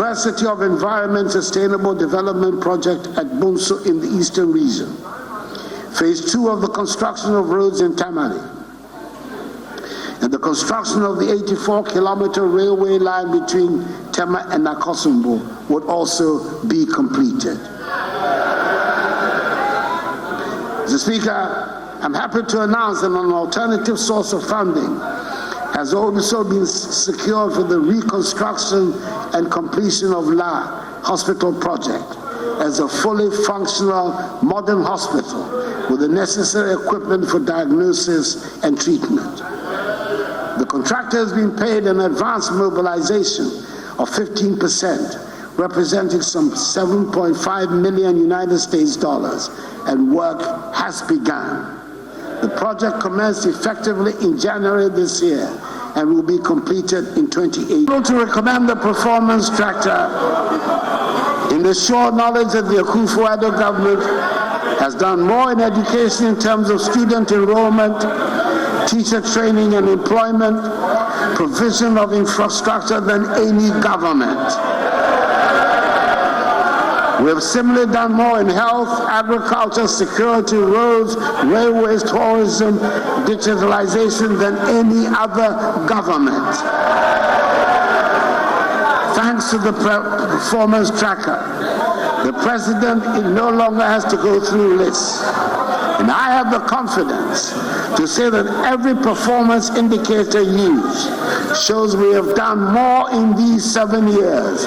Diversity of Environment Sustainable Development Project at Bunso in the Eastern Region. Phase 2 of the construction of roads in Tamale. And the construction of the 84-kilometer railway line between Tema and Nakosumbo would also be completed. Mr. Speaker, I'm happy to announce that an alternative source of funding has also been secured for the reconstruction and completion of La Hospital project as a fully functional modern hospital with the necessary equipment for diagnosis and treatment. The contractor has been paid an advance mobilization of 15%, representing some $7.5 million United States dollars, and work has begun. The project commenced effectively in January this year and will be completed in 2018. To recommend the performance tractor in the sure knowledge that the Akufo-Addo government has done more in education in terms of student enrollment, teacher training and employment, provision of infrastructure than any government. We have similarly done more in health, agriculture, security, roads, railways, tourism, digitalization than any other government. Thanks to the performance tracker, the president no longer has to go through lists. And I have the confidence to say that every performance indicator used shows we have done more in these 7 years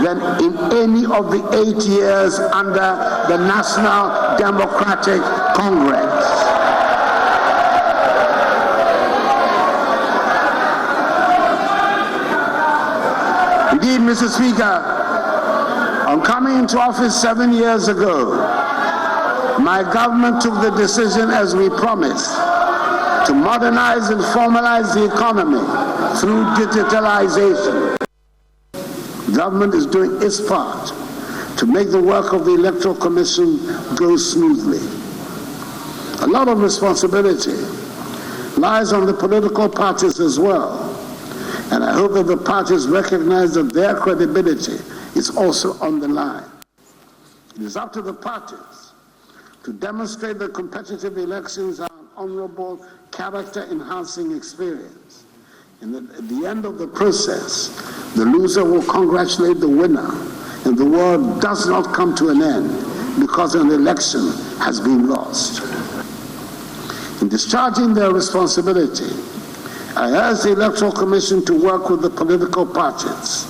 than in any of the 8 years under the National Democratic Congress. Indeed, Mr. Speaker, on coming into office 7 years ago, my government took the decision, as we promised, to modernize and formalize the economy through digitalization. The government is doing its part to make the work of the Electoral Commission go smoothly. A lot of responsibility lies on the political parties as well, and I hope that the parties recognize that their credibility is also on the line. It is up to the parties to demonstrate that competitive elections are an honorable, character-enhancing experience. And that at the end of the process, the loser will congratulate the winner, and the world does not come to an end because an election has been lost. In discharging their responsibility, I urge the Electoral Commission to work with the political parties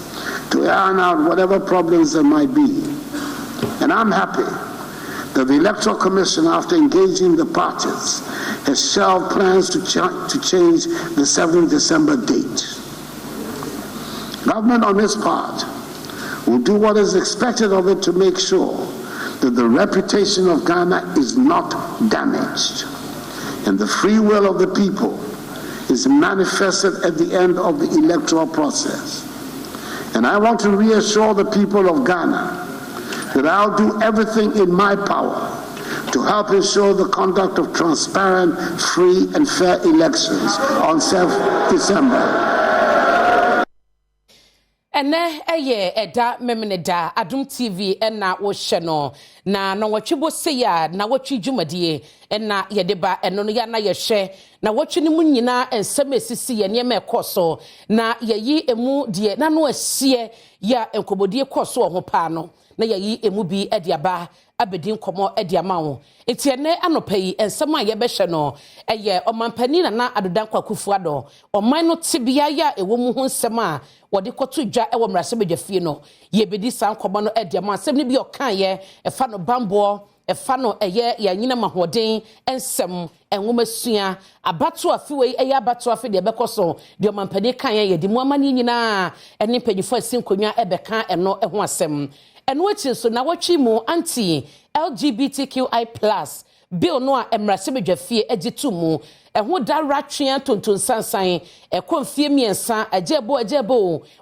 to iron out whatever problems there might be. And I'm happy that the Electoral Commission, after engaging the parties, has shelved plans to change the 7th December date. Government, on its part, will do what is expected of it to make sure that the reputation of Ghana is not damaged and the free will of the people is manifested at the end of the electoral process. And I want to reassure the people of Ghana that I'll do everything in my power to help ensure the conduct of transparent, free, and fair elections on 7th December. Ene eye eda memeneda Adom TV ena wo hye no na Nnawotwi bose ya Nnawotwi dwumadie ena yedeba eno no ya na ye hye Nnawotwi ni mu nyina ensem esisi ye niam ekoso na yeyi emu de na no ahie ya enkobodie koso ho pa no na yeyi emu bi ediaba abedin komo ediama wo etiene anopai ensem a yebehye no eye omampani na adodan Akufo-Addo oman no tibia ya ewo mu ho nsem a wode koto dwa ewo mrasebedwafie no yebedi san komo no ediama asem ni bi okan ye efa no bambo efa no eye ya nyina mahoden ensem enwomasua abato afiwe eye abato afi de bekoso de omampani kan ye yedi mu amani nyina ene panyifo asinkonwa ebeka eno ho asem Nnawotwi so Nnawotwi mu anti LGBTQI+ bill no a emrasebedwafie agitumu eho dara twea tonton sansan ekonfie miensa ajebo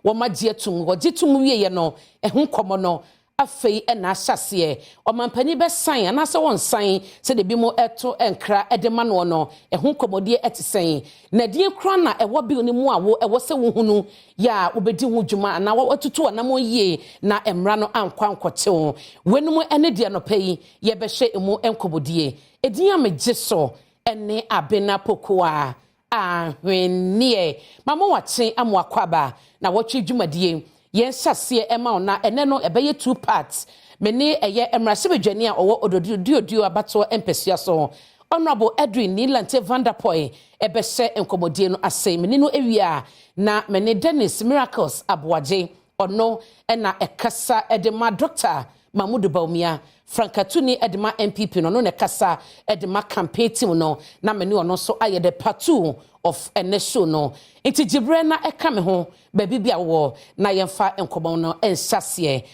wo magye atum wo gitumu wiye no eho komo no afei na ahyase omampani be san anase won san se de bi mo eto enkra ede ma no no ho komodie etisen na die kra na ewo bi oni mu awo ewo se wo hunu ya obedi ho dwuma na watutu na mo yie na emra no ankwa nkote wo wenum ene de no pay ye be hye emu enkomodie edin amegye so ene abena pokoa ahwennie mama wache amwakwaba na wotwe dwumadie yen hyase ema ona ene no ebeye 2 parts meni eye emrase bedwani a owo ododio abato empesua so honorable Edwin Nilante Vanderpoy ebehye enkomodie no ase meni no ewia na meni Dennis Miracles Aboaje ono ena ekasa edema doctor Mamudu Baumia Frankatuni edema MPP no ne kasa edema campaign team no na meni ono so aye the part 2 of enesho no enti gibre na eka me ho ba bibia wo na yemfa enkomo no enhyase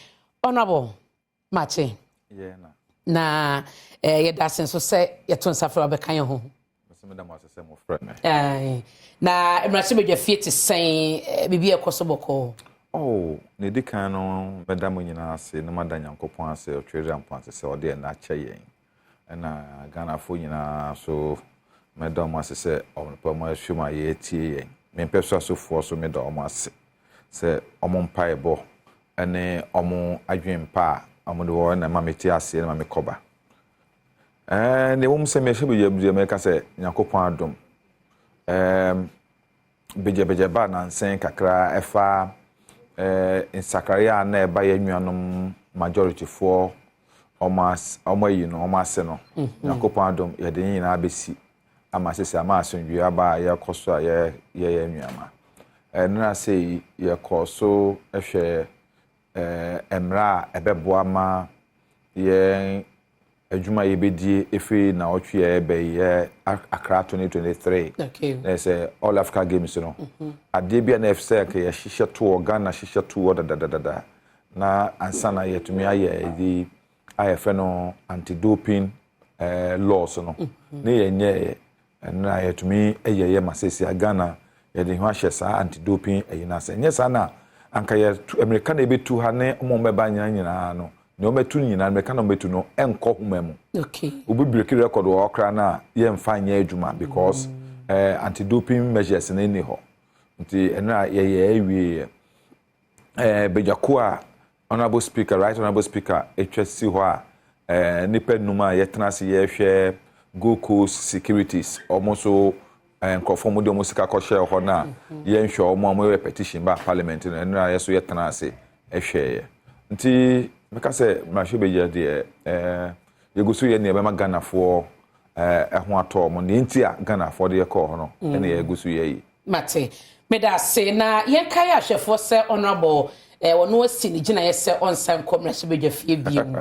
honorable mache yeah na ye da senso se ye ton safra be kan ho so me da mo asese mo friend na emrase bedwa fie te sen bibia ekosoboko oh ne dikan no medam nyina ase na madanya nkopon ase otwere ampon ase se ode na acha yen na Ghana fo nyina so medam ase se ompa mo ahwuma ye tie yen me peso asofo so medam ase se omompa ebo ene omo adwempa amodo wo na mameti ase na mamekoba ne wo mse me hye me ka se nyakopon adom beje ba na nsen kakra efa in Sakaria na eba ye nnuanom majority for omayi no omase no yakopon adom ye de nyina abesi ama sese ama asondwe aba ye koso ye nnuama na sei ye koso ehwe emra ebeboa ma ye adwuma ye bedie efi na otwe ye be ye Accra 2023 okay there's all Africa games no ade bia na FSA ke ye hihye to Ghana hihye to da na ansana ye tumi aye di ayefe no anti doping laws no ne ye nye na ye tumi ye masesi Ghana ye de ho ahye sa anti doping na se nye sa na anka ye America na betu ha ne mo meba nyina no ne o metu nyina America na metu no enko humemu okay obi break record wo okra na ye mfa nya adwuma because anti doping measures na ni ho nti ena ye awie bejakua honorable speaker right honorable speaker HSC ho a nipa numa ye tenase ye hwe Go Coast securities almost nkofo mo de mo sika ko share ho na ye nhwe omo repetition ba parliament no ena ye so ye tenase ehwe ye nti meka se mahwe beje de yegusu ye ne be Ghana fo ho ato mo ne nti a Ghana fo de ye ko ho no ene yegusu ye yi mate meda se na ye kai ahwefo se honorable wono asi ni gina ye se onsan commerce bedwa fie biem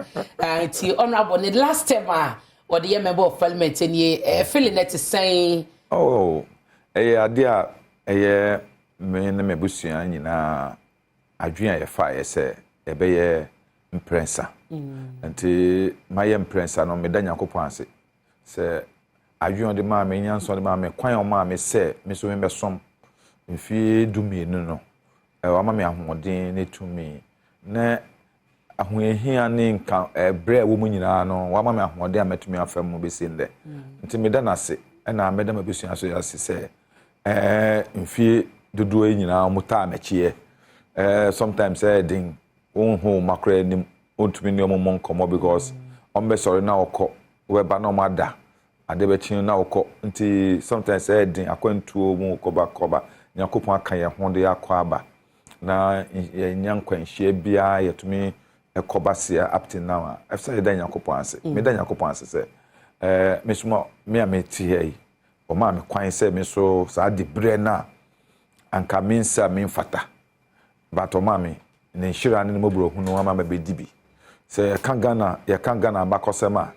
nti honorable ne last time a wode ye member of parliament ni feeling that say oh ade a me na mebusua nyina adwen a ye fa ye se ebe ye imprensa nti maye imprensa no meda nyakopon ase se adwen de ma me nyanso de ma me kwan o ma me se me so me besom mfi dumienu no ama me ahoden ne tumi na ahoehia ne nka bre wo mu nyina no wama me ahoden ametumi afam mu besi nde nti meda na se na meda mabusua so ase se mfi dodo nyina muta mekie sometimes din unhu makra nim ontumi ne omo monkomo because ombe sorry na okọ weba na omada ade be chin na okọ nti sometimes din akwantuo mu koba nyakopon aka ye ho de akọ aba na nyankwanhie bia yetumi ekoba sia up to now after the nyakopon ase me da nyakopon ase se me suma me ameti hei o ma me kwan se me so sa de bre na anka minsa minfata but o ma me ne nhira ne mobro hunu ama ma bedibi se kan Ghana abakosema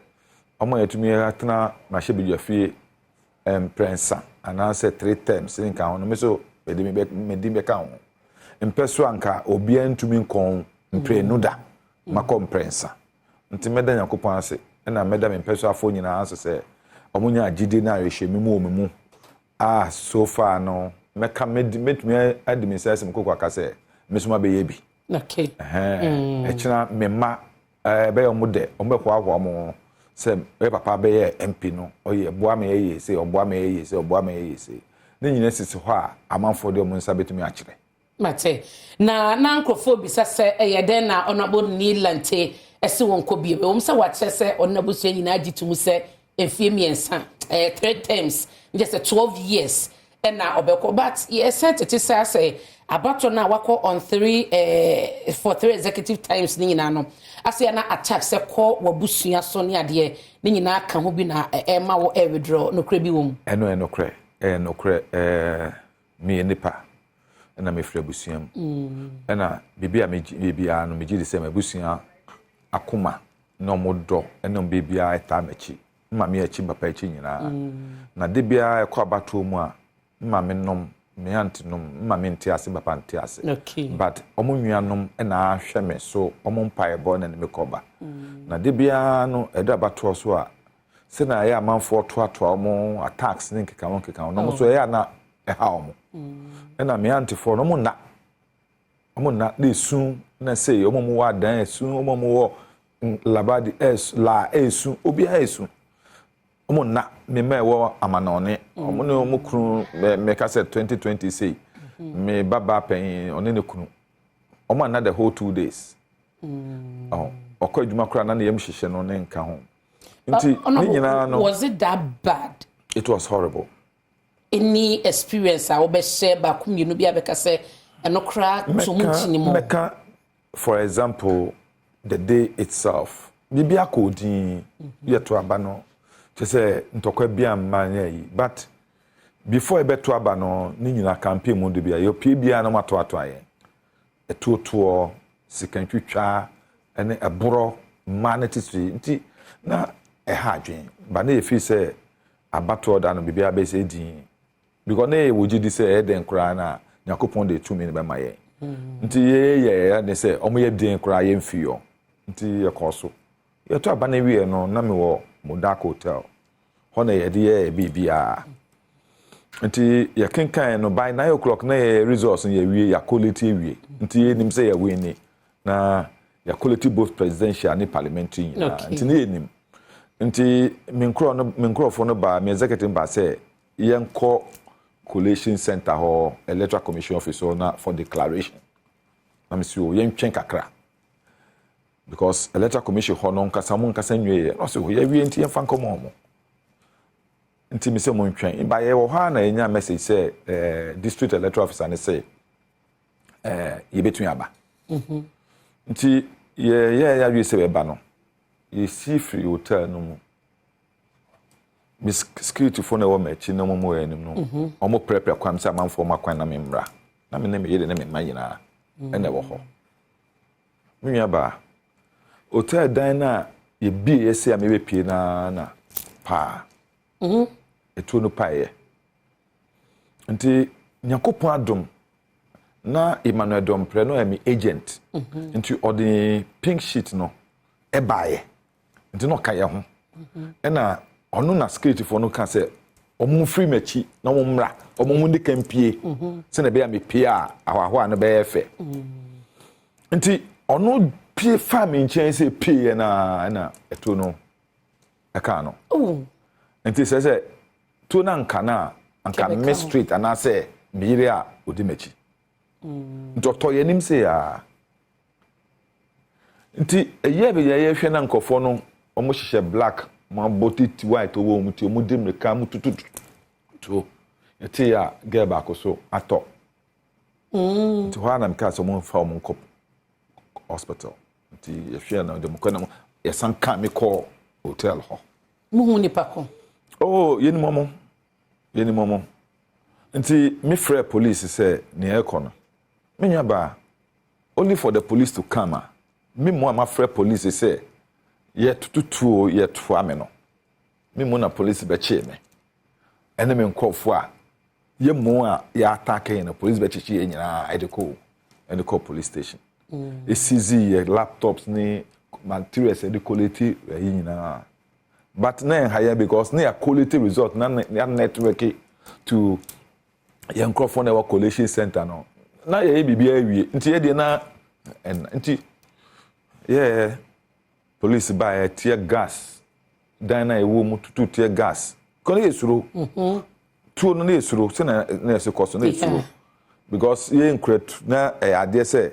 o ma yetumi atena ma hye bedwa fie prensa ana se 3 terms nka hono me so medi me ka ho mpeso anka obi antumi nkon mprenu da makom prensa nti meda nyakopon ase na meda me mpeso afo nyina ase se omunya agide na rehye mu so far no meka metumi adimi sese mkoko aka se mesuma be yebi Okay. Echina mema be omo de omo kwa kwa mo se be papa be ye MP no oye boa me ye se oboa me ye se oboa me ye se ne nyina sisi ho a amanfo de omo nsa betumi a kire mate na nkrofo bisa se eyeden na onabo ni lante ese wonko bie be omsa wache se onabo so nyina agitum se efie miensa 3 terms just 12 years and na obeko but ye sent it say abato na wako on 3 for 3 executive times ni nyina no ase na attack se ko wabusua so ne ade ni nyina ka ho bi na ma wo withdraw no kra bi wom eno kra me nipa na me frɛ busuam na bibia no me gidi sɛ me busua akoma na omodo na bibia eta machi ma me achi papa achi nyina na de bia ekɔ abato mu a ma me nom me auntie nom ma me ntia ase papa ntia ase but omo nuanom na ahwɛ me so omo mpae bo na me kɔba na de bia no edo abato so a se na ya amanfo to omo attacks ne nkeka no mo so ya na ha omo na me auntie for no mo na esu na say omo mo wa dan esu omo mo wo labadi la esu obi esu omo na me ma wo amanone omo ne omo kru me ka say 2020 say me baba pen one ne kru omo na the whole 2 days okọ adwuma kra na yem hihye no ne nka ho nti ni nyina no was it that bad? It was horrible. Any experience I will share back you know be abeka say eno kra to mutini mo meka for example the day itself bibia ko din yeto aba no che say ntokwa bia manya yi but before ebeto aba no ni nyina campaign mu de bia yo pie bia na mato aye etuotuo sikantwitwa ene eboro manetisi nti na ha adwen ba na efi say abato da no bibia be say din because na woji di say eden kra na yakopon de 2 minutes be maye nti ye ne say omo ye din kra ye mfiyo nti ye koso ye to aba na wie no na me wo Modako hotel hona ye de ye bibia nti ye kenkan no by 9 o'clock na ye resource ye wie ya quality wie nti ye nim say ye win na ya quality both presidential and parliamentary nti ne ye nim nti minkrofo no ba me executive ba say yenko collation center or electoral commission office na for declaration na me si o yentwen kakra because electoral commission ho no nkasa mo nkasa nwie no so ye wie nti yemfa nkomo mo nti me se mo ntwen ba ye wo ha na enya message say district electoral officer ne say ye betun aba nti ye ya wie se be ba no ye si free hotel no mu Miss security for na wo machi na mo enim no omo prepare kwam se amanfo makwan na memra na me na me yede na me manyina ene wo ho nwia ba hotel dan na ye bi ese a me be pie na pa etu no pa ye nti nyakopon adom na Emmanuel Dompre no emi agent nti odi pink sheet no e baaye nti no ka ye ho ena ono na security for no ka say omo free machi na omo mra omo mu ndi kampie se na be ya me pie a ahwahwa no be efe nti ono pie farm nchen se pie na eto no aka no nti se to na nka na anka me street ana se bire a odi machi doctor yenim se ya nti eye be ye hwe na nkofo no omo hihye black ma botit white owo mu ti omu dim reka mu tututu to yeti ya get back so ato nti ho na mka so mo fa mo nkop hospital nti ye hwe na de mo kona mo ye san ka me call hotel ho mu hu ni pako yeni momo nti me frɛ police say ne ekono me nya ba only for the police to come me mo ma frɛ police say ye tututuo ye toa me no me mo na police be che me ene me nkofo a ye mo a ya attack na police be chichi ye nyina e de call police station esizi ye laptops ni materials e de quality ye nyina but na higher because na quality result na network to ye nkofo na collation center no na ye bibia wie nti ye de na And yeah, police buy tear gas. Dina a woman to tear gas. Can you through? Two no need through. Send a cost on it through. Because you ain't create na I dare say.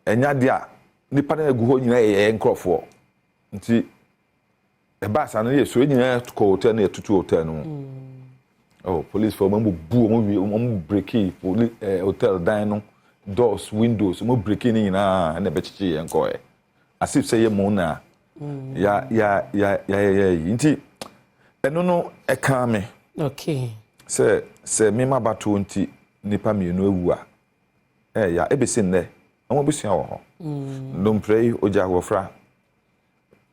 And yadia, the partner go in a for. Nti a bass and yes, so in a hotel near to hotel. Oh, police for boom, breaking hotel dino, doors, windows, more breaking in and a betchy and coy. As if say mona. Yeah. Inti, and no, a kame. Okay. Say, me ma batu nti nipa mi no ewu a. Ya, ebesin ne. Omo busua wo ho. Don't pray oja wo fra.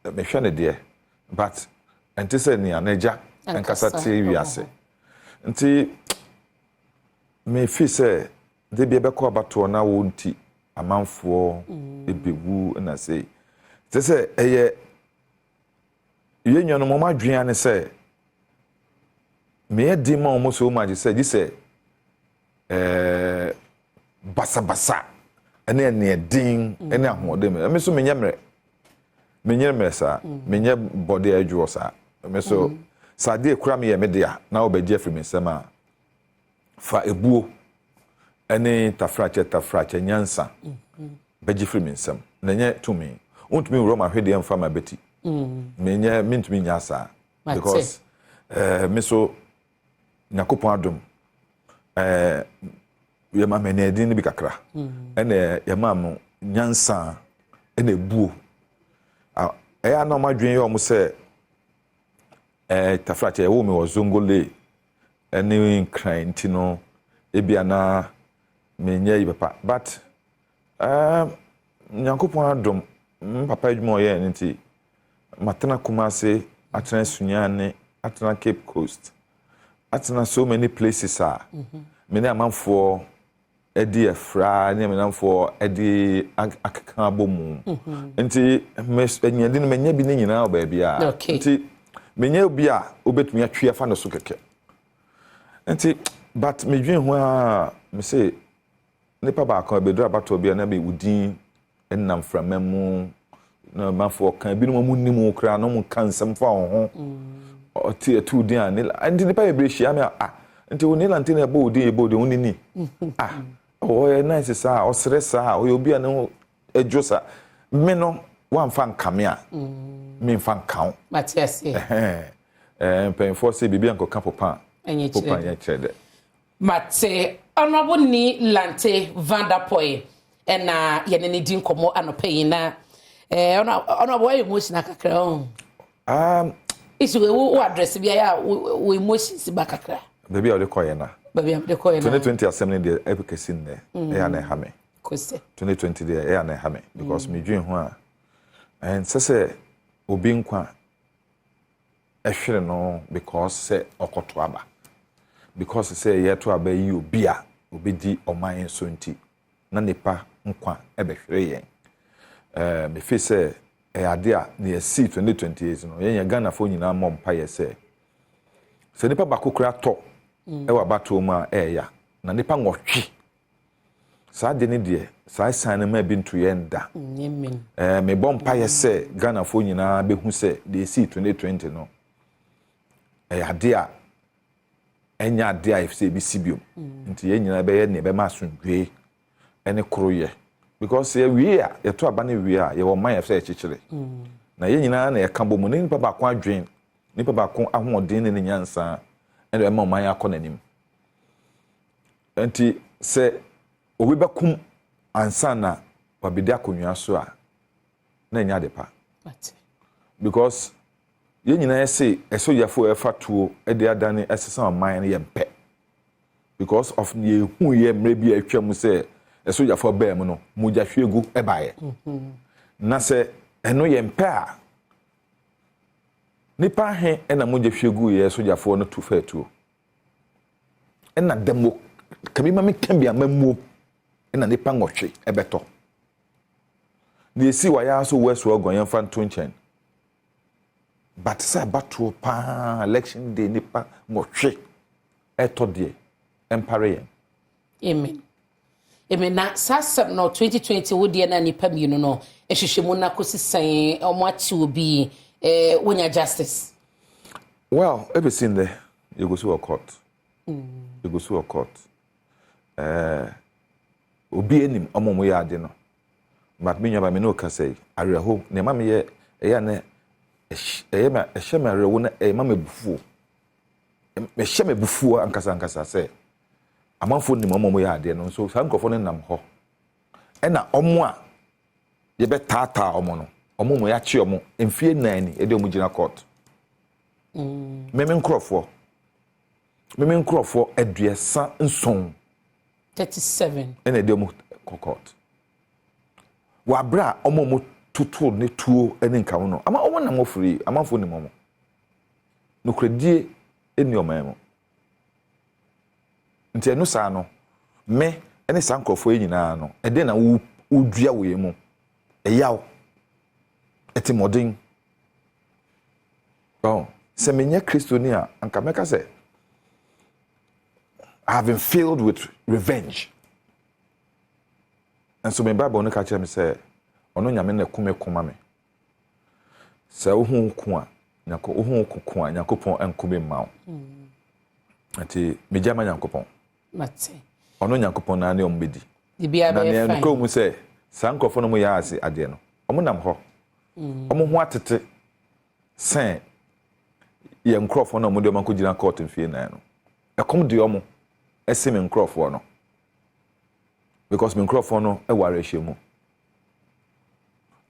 Me hwe ne de. But enti say ne anaja enkasa tie wiase. Nti me fi say de bia be ko abato na wo nti amanfo ebewu na say. Say eye ye nyono mo madwen ane say me di ma omo so maji say ji say basa ene din ene ahode me so menyemre sa menye body adwo sa me so sade ekura me ye me dia na obedi afri me sama fa ebuo ene tafrache nyansa beji fri me sam na nye tumi untumi roma hwede emfa ma beti menye mintumi nyasa because me so nyakopon adom yema menedin bi kakra ene yema mo nyansa ene buo eya na madwen yo mo se tafrache ewo me wozongole ene nkran ntino ebia na menye yipa but nyakopon adom papa edmo ye nti matena Kumasi atena Sunyane atena Cape Coast atena so many places many amanfo edi efra ne amanfo edi akaka bomu nti enyade no menya bi ne nyina oba bia nti menya obi a obetumi atwe afa no so keke nti but medwen ho a me say nipa ba kan bedu abato bia na be udin ennam framamu na mafo kan bi no mu nimu kra no mu kan sam fa ho oti etu din an ndi nipa e bre hia me nti woni lanti na ebo odin woni ni oh nice sa osre sa obi a no edwo sa me no wan fa nkame a me fa nkan Matias pen for say bibi anko kan popa enye chede mate honorable ni lante vanderpoy na yene ne din komo anopayi na honorable emotion kakra isi we address bia ya we emotions ba kakra baby o de koye na 2020 assembly the efficacy ne ya na hame kose 2020 the ya na hame because me dwen ho a and say obi nkwa ehwere no because say okoto aba because say yeto aba yi obi a obedi oman so nti na nipa nkwa ebehwere yen me fi say ade a na si 2028 no yen Ghana fo nyina mom pa ye say se nipa bakokura to ewa bato mu a ya na nipa nwotwe sa de ne de sa san ma bi nto ye nda me bom pa ye say Ghana fo nyina behu say de si 2020 no ade a enya ade a ifse bi sibiom nti yen nyina be ye ne be ma asundwe ene kroye because we a ye to aba ne we a ye wo man ye say chichire na yen nyina na ye ka bomu ne nipa ba ko adwen nipa ba ko ahoden ne nyansa ene e ma man ya ko nanim nti se obi bekum ansa na wabedi akonwa so a na nya de pa because yen nyina ye say eso yafo e fatuo e de adane esesa man ye mpe because of ye hu ye mre bi atwam say eso yafo ba mu no muja hwegu e baaye na se eno ye mpe a nipa he ena muja hwegu ye eso yafo no tu fatuo ena demo kabi ma me kambia mamuo ena nipa nwotwe e beto na esi wa ya so weso ogon ye mfa nto nchen but say batu pa election day nipa nwotwe eto de empare yen amen eme na sasem no 2020 wo de na nipa mi no ehwehwemu na kosisan omo ati obi wonya justice. Well, ever seen there you go to a court. You go to a court. Obi enim omo ya ade no. But me nyaba me no ka say areho na ma me ye eya na ma ehye ma areho na ma me bufu. Me hye me bufu ankasa say amanfo nim omo ya ade no so sankofo no nam ho. E na omo a ye be tata omo no. Omo mo ya chi omo emfie nan ni e de omo gina court. Meme nkrofo aduasa nson 37 ene de omo court. Wa bra omo mo tutu ne tuo ene nka no ama omo na mo free amanfo nim omo no kredie eni omo nti enu sa no me ene sankofo nyina no e de na wo dua we mu eyaw etimodin se menye Kristoni a anka meka se I have been filled with revenge. And so my Bible no catch me say ono nyame na kuma me. Se wo hu ku a nyako wo hu ku a nyakopon enkume ma wo. Ati mejama nyakopon. Mate. Ono nyakopon na ne ombedi. Dibia be fine. Na ko mu se sankofo no mu ya ase ade no. Omo nam ho. Omo ho atete sen ye nkrofo no mo de manko gina court mfie na no. Ekom de omo ese me nkrofo no. Because me nkrofo no e ware hye mu.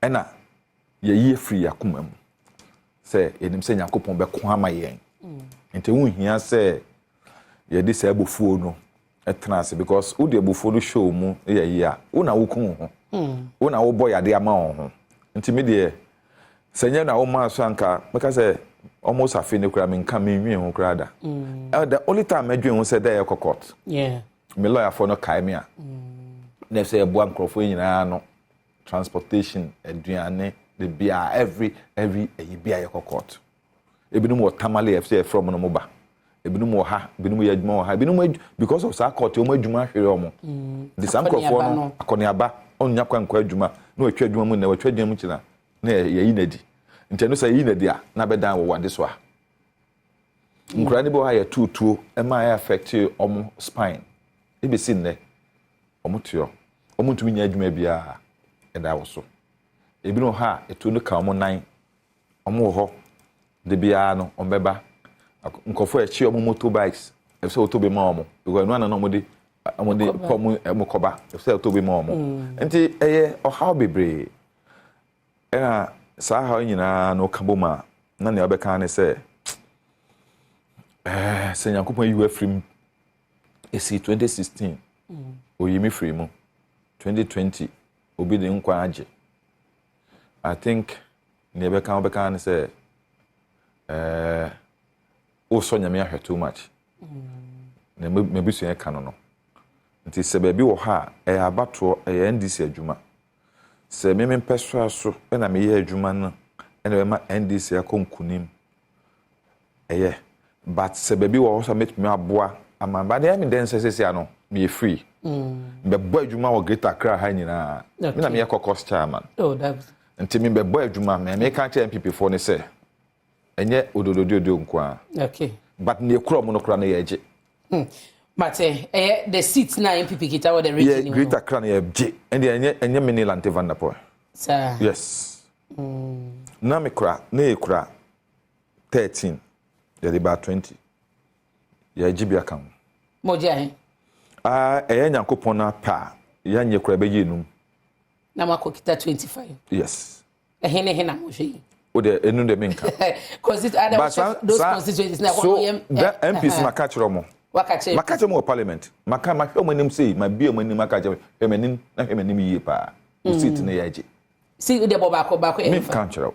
Ena ye yi free yakoma mu. Se enim se nyakopon be ko ama yen. Enti hu hia se ye de se abofuo no etena se because wo de abofuo no show mu ye yi a wo na wo kun ho. Wo na wo boy ade ama ho. Enti me de se nya na wo ma so anka meka se almost a fini kura me nka me nwie ho kura da. The only time I dwen ho say dey court. Yeah. Me lawyer for no kai me a. Na say ebo ankrofo nyina no transportation aduane the bia every bia your court. Ebinum wo tamale FC from no mo ba. Ebinum wo ha, ebinum ye adwuma wo ha, ebinum because of sa court o mo adwuma hwere omo. The sankrofo no akoniaba onya kwankwa adwuma na otwa adwuma mu na otwa adwuma mu kina na ye yi nadi. Nti no say yi nadi a na bedan wo wade so a. Nkura ni bo ha ye tutuo e ma ya affect omo spine. E be sin ne omo tuo. Omo ntumi nya adwuma bia e da wo so. Ebi no ha etu no ka omo nan. Omo ho de bia no ombeba. Nkofo echi omo motorbikes. E say otobe ma omo. Because no na omo de pomu koba. E say otobe ma omo. Nti eye o how bebre. Ena sa ha nyina no kaboma na ne obeka ne say se nyankopon yi afrim esi 2016 oyimi free mu 2020 obi de nkwa age I think ne obeka ne say o so nyame ahwe too much na mebisu ye ka no nti se ba bi wo ha abato NDC adwuma se me mpeso aso na me ye adwuma no na ma NDC akonkunim but se baby wo so met me aboa amamba na me den sese ano me free be boy adwuma wo Greater Accra ha nyina me na me kokos chairman that's nti me be boy adwuma me ka che MPP for ne se enye ododododo nko a okay but ne kuro mo no kura na ye je but the seats na MPP kita wo the region yeah Greater Accra na ye je enye me ne Lante Van der Poel sir yes na me kura na e kura 13 ya de ba 20 ya jibia kan moja nyankopon na pa ya nye kura be yenum na makokita 25 yes hene na moje o de enu de menka cause it other those constituencies na so MPs makachiro mo makachiro mo parliament makahwe mo nim sei ma bia mo nim makachiro hemanim na hemanim yie pa o seat na yaje si de boba ko ba ko me kanchiro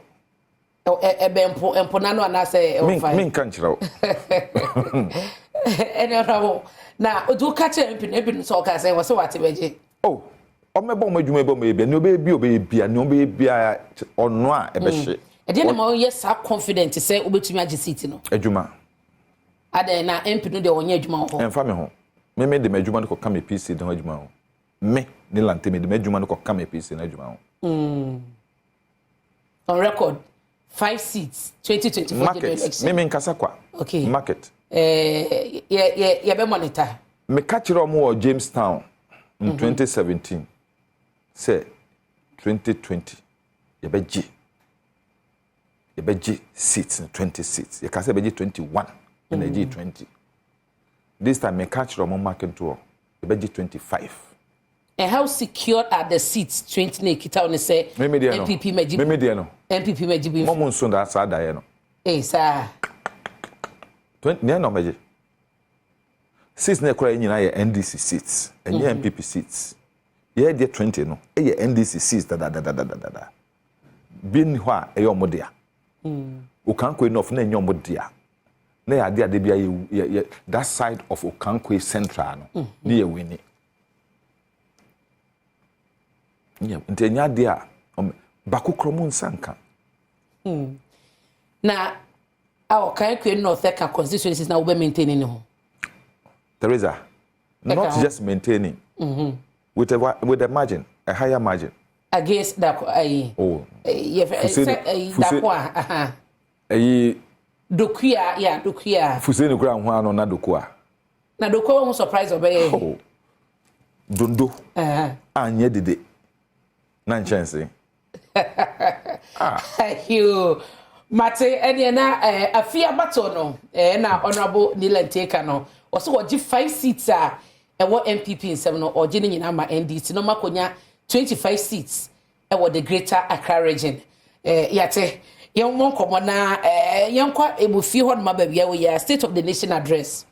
empo na no na say me kanchiro rawo na o do catch MP so ka say wo se wate beje omebo mo adwuma ebo mo ebia ne obebia ne obebia ono a ebehye e dey na mo yes are confident say obetumi age seat no adwuma ade na MP no de onye adwuma ho emfa me ho me de adwuma ko ka me PC de adwuma ho me ne lante me de medjuma no kokka me PC na adwuma ho on record 5 seats 2024 general election me nkasa kwa okay market ye be monitor me catch omo Jamestown in 2017 say 2020 ye be seats in 20 seats ye ka say be 21 and 20 this time me catch omo market to ye be 25. And how secure are the seats 20 ne kita on say MPP Mejibu me dey no MPP Mejibu mo nso da sa da ye no sir 20 ne no meje seats ne kora nyina ye NDC seats and MPP seats ye dey 20 no e ye NDC seats da bin ho a e yo mo dia Okankwe enough na enyo mo dia na ya dia de bia ye that side of Okankwe Central no na ye wini ntenya dia bakukromu nsanka na Okankwe North Eka constituencies na we maintaining ho Teresa not just maintaining with a margin, a higher margin against that dokuya Fuseni kura ho ano na dokua won surprise obey dondo anye dede na nchense you mate ene na afia bato no na honorable Nnawotwi no also wogi 5 seats a ewo MPP nsem no ogi ni nyina ma NDC no makonya 25 seats ewo the greater Accra region yate yɛn komo na yɛn kwa ebufi ho no mababia wo ya state of the nation address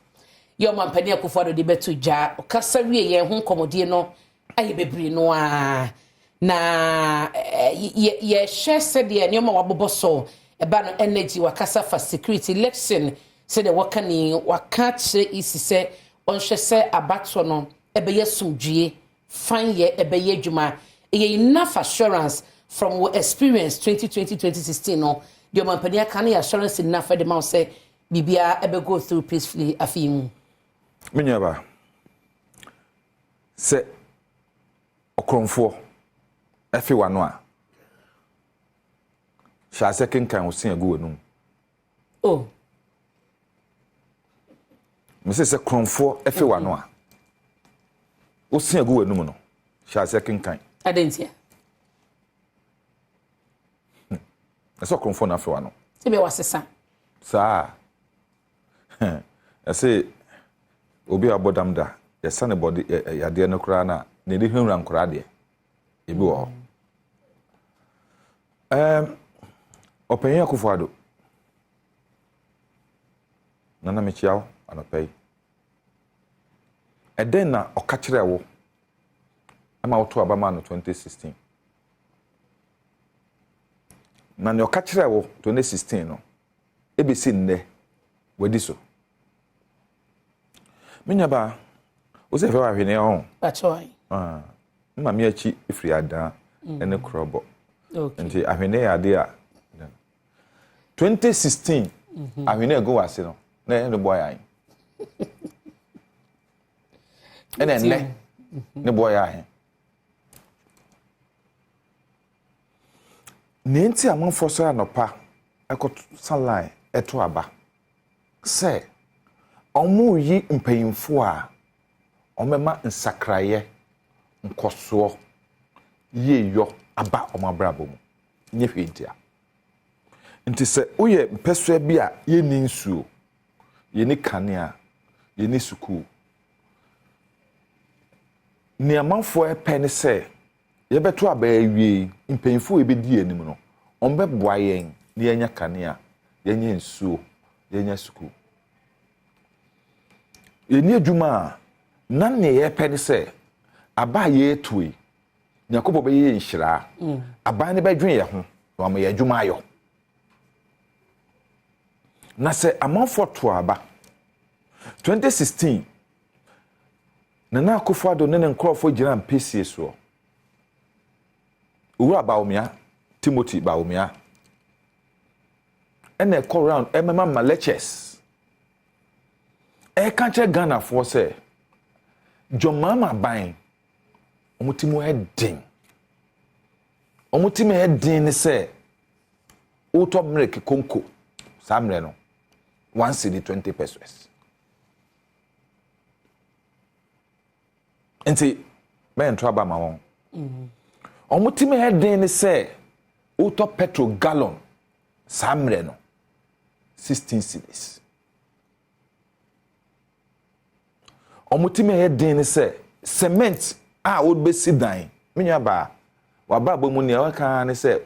yɛn mampani akufo de beto dwa kasa wie yɛn ho komodie no aye bebri no a na ye share said the nyoma wabobo so eba no energy wakasa for security election said the wakani wakache isi se onhwe se abato no ebeye sumdue fan ye ebeye dwuma enough assurance from what experience 2020-2016 no the mampania can assurance enough for the man say bibia ebe go through peacefully afimu menyaba se okromfo afi wano a sha second kan osin agu wanu oh me se kromfo afi wano a osin agu wanu no sha second kan adentia eso kromfo na afi wano sebe wasesa sa ese obi abodam da yesa ne body yade no kra na ne de hwura nkra de ebi wo openya kufuado nana mechiaw anopay eden na okakire wo ama woto abama no 2016 na ne okakire wo 2016 no ebesi nne wadi so menyaba ose fe wa hwene ho pachoy mma me achi ifri ada ene krobo okay nti ahwene ya de a 2016 ahwene go wase no na ene boy ayin ene ne boy ayin nenti amanfo so anopa ekot salai eto aba se omu yi mpanyimfo a omema nsakraye nkoso yeyo aba omabrabo mu nye hwentia nti se uye mpesua bi a ye ni nsuo ye ni kanea ye ni suku ni amanfo epene se ye beto aba awie mpanyimfo e bedi anim no ombe boa yen ni enya kanea yenye nsuo yenye suku ye ni adwuma nan ne ye pene se aba ye etui nyakobo be ye nhira aba ne bedwen ye ho no am ye adwuma ayo na se amanfo to aba 2016 na akufado ne nkrofo gira mpesi so owura baomia Timothy baomia ene call round emema malechers e kanche Ghana for say John Mama ban omutimo heading omutimo heading ne say utop mreke konko samre no 1 cedi 20 pesos enti men traba ma won omutimo heading ne say utop petrol gallon samre no 16 cedis omutimo heading ne say cement would be sit down menya ba waba bomu ne waka ne say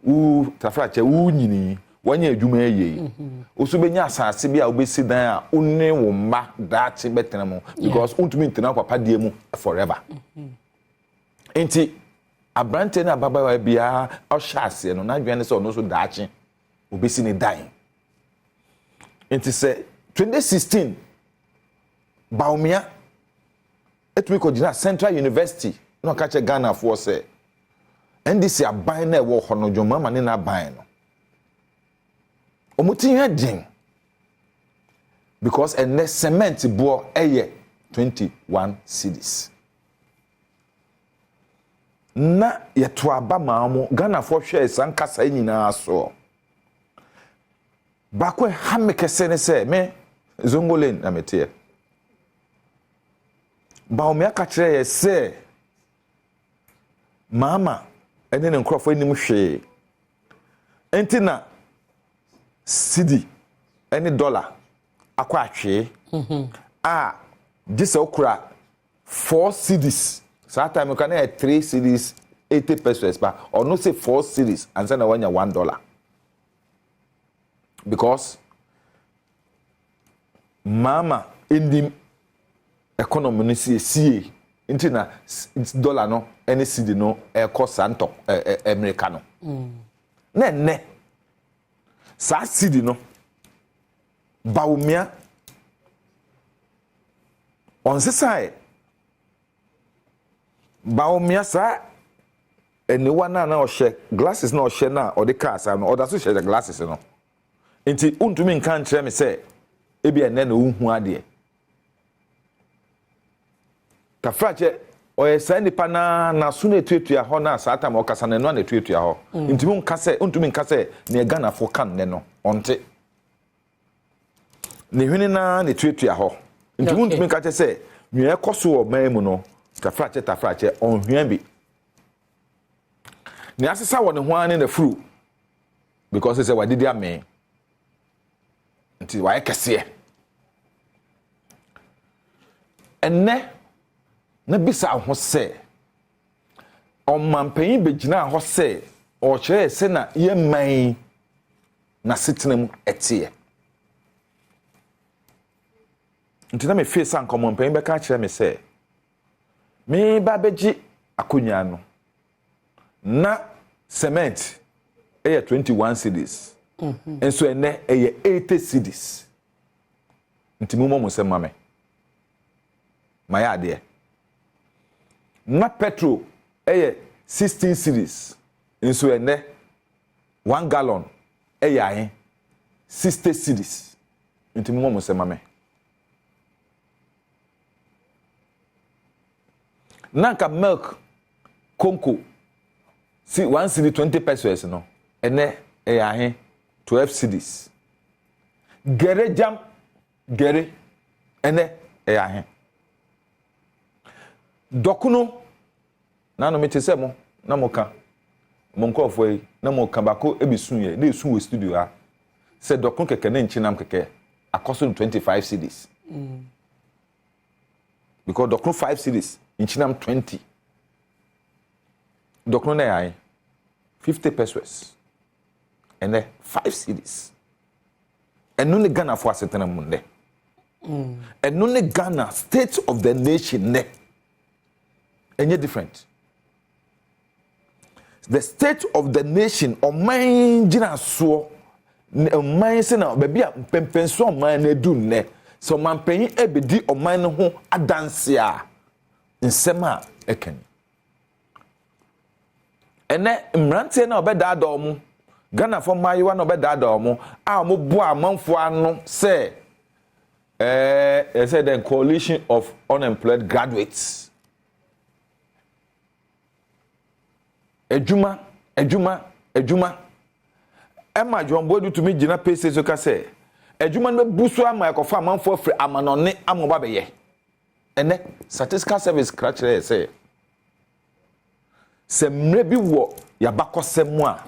u tafrache u nyini wanya adwuma yeye oso benya asase bia obesi dan a unne wo mma daache betena mo because untumi ntena papa die mu forever enti abrante na baba wa bia ohase no na dwane se ono so daache obesi ne dan enti se 2016 baumia etumi ko gina Central University no kache Ghana for say NDC aban na wo hono dwoma ma ne na aban no omuti hedin because a cement bo eye 21 cedis na yeto aba ma mo Ghana for hwe sankasa nyina so bakwe hamekese ne se me zongolen na metie baumia ka kire ye se mama ene ne nkrofo enim hwe enti na cedi ene dollar akwa ahwe gise okura 4 cedis so time can 3 cedis 80 pesos ba or no say 4 cedis and say na wanya $1 because mama indim economy no see enti na dollar no any cedi no cost santo America no ne sa cedi no baumia on se sai baumia sa anyone na o share glasses na o share na o de car sa no o da so share the glasses no enti untumi nkan kire me say ebi ene na unhu ade kafrache oye sa nipa na so na etuetua ho na sa atam okasa na no na etuetua ho ntumi nka se na Ghana fo kan ne no onte ne hwene na etuetua ho ntumi nka che se nwe ekoso o man mu no kafrache onhwan bi ne asesa wo ne ho ane na furu because say wadidi ame nti wa ekese enne na bisa ho se omampanyi begina ho se o kire se na ye man na sitinem etie ntina me face an komampanyi be ka kire me se me ba beji akonya no na cement 21 cedis enso ene 80 cedis ntimu mo se mame maya de na petrol 16 cedis enso ene 1 gallon 60 cedis ntimu mo se mame nanka milk konko si 1 cedi 20 pesos no ene 12 cedis gere jam gere ene dokuno na no mete se mo na mo ka mo nkofo yi na mo ka bako ebisun ye na esun we studio ha se dokuno keke na nchinam keke akoso 25 cedis because dokuno 5 cedis nchinam 20 dokuno na 50 pesos ene 5 cedis enu ne Ghana for asetena munde enu ne Ghana state of the nation ne enye different the state of the nation oman gina so oman se na ba bia pempenso oman na du ne so man panyi ebedi oman no ho adanse a nsema eken ene mrante na obeda adom Ghana for mayiwa na obeda adom a mo bo amanfo ano say said the coalition of unemployed graduates adwuma Emma John Boy to me Gina Pace so ka say adwuma no buso ama ekofa amanfo afre amanone amoba beye ene statistical service crachere say se mre bi wo yabakosem a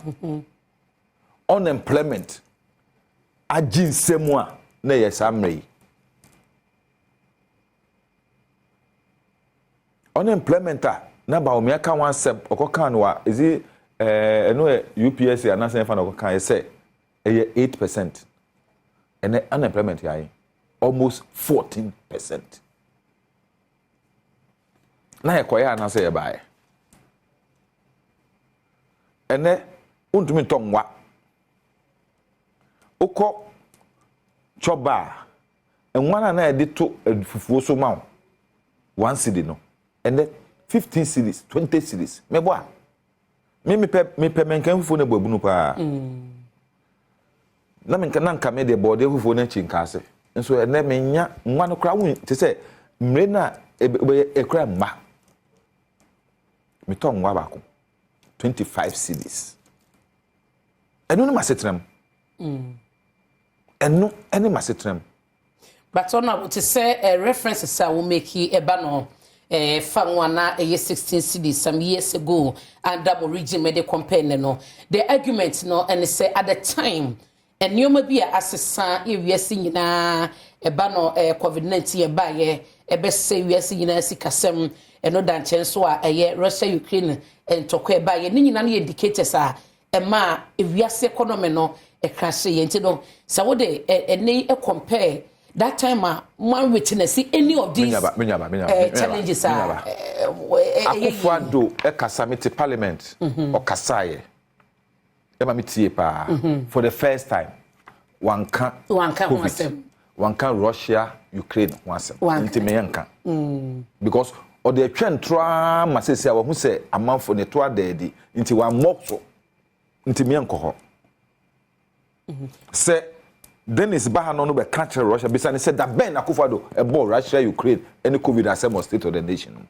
unemployment aginsem a na yesamre unemployment na ba omi aka wan sep okokan wa ezi eno UPS anase fa na okokan say 8% and unemployment here almost 14%. Na yekoya na say buy ene untumi tonwa ukọ choba enwana na ede to fufuo so ma 1 cedi no ene 15 cedis 20 cedis mebo a me pe menkan fufuo na babunu pa na menkan na nka me de bode fufuo na chinka ase nso ene menya nwa no kra won te se mre na ekra mma me tonwa ba ko 25 cedis eno no masetram eno ene masetram but on what to say references I will make eba no fangwana 16 cedis some years ago and double region made compare no the argument no and say at the time and you may be assessor if we are seeing na eba no covid-19 eba ye ebe say we are seeing na sikasem eno dan chenso a Russia Ukraine and tokwe eba ye ni nyina na indicators a ema if we are economy no crash ye nti no so wo de any compare that time man witness any of these challenges are Akufo-Addo kasamiti parliament o kasaye ema mitie pa for the first time wanka COVID wanka Russia Ukraine wasem nti meyanka because o de twentwa masese a wo hu se amanfo ne to adadi nti wa mokso nti meyanko ho se Dennis Bahano no be catch Russia because he said that Ben Akufo-Addo about Russia Ukraine any COVID assemble state of the nation.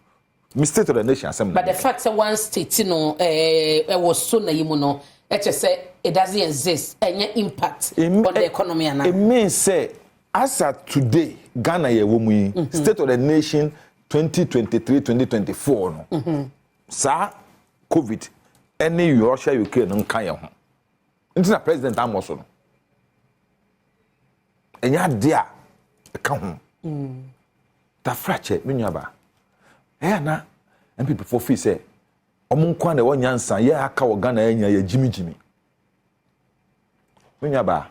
State of the nation assembly. But the fact that one state no was so na yimu no it just say it doesn't exist any impact on the economy and it means say as at today Ghana ye wo mu state of the nation 2023-2024 no. Sa COVID any Russia Ukraine nkan ye ho. Ntina president Amos no. Enya dia ka ho ta frache menyaba na people for fee say omunkwa na wonyansa ye aka wo Ghana enya ye jimijimi menyaba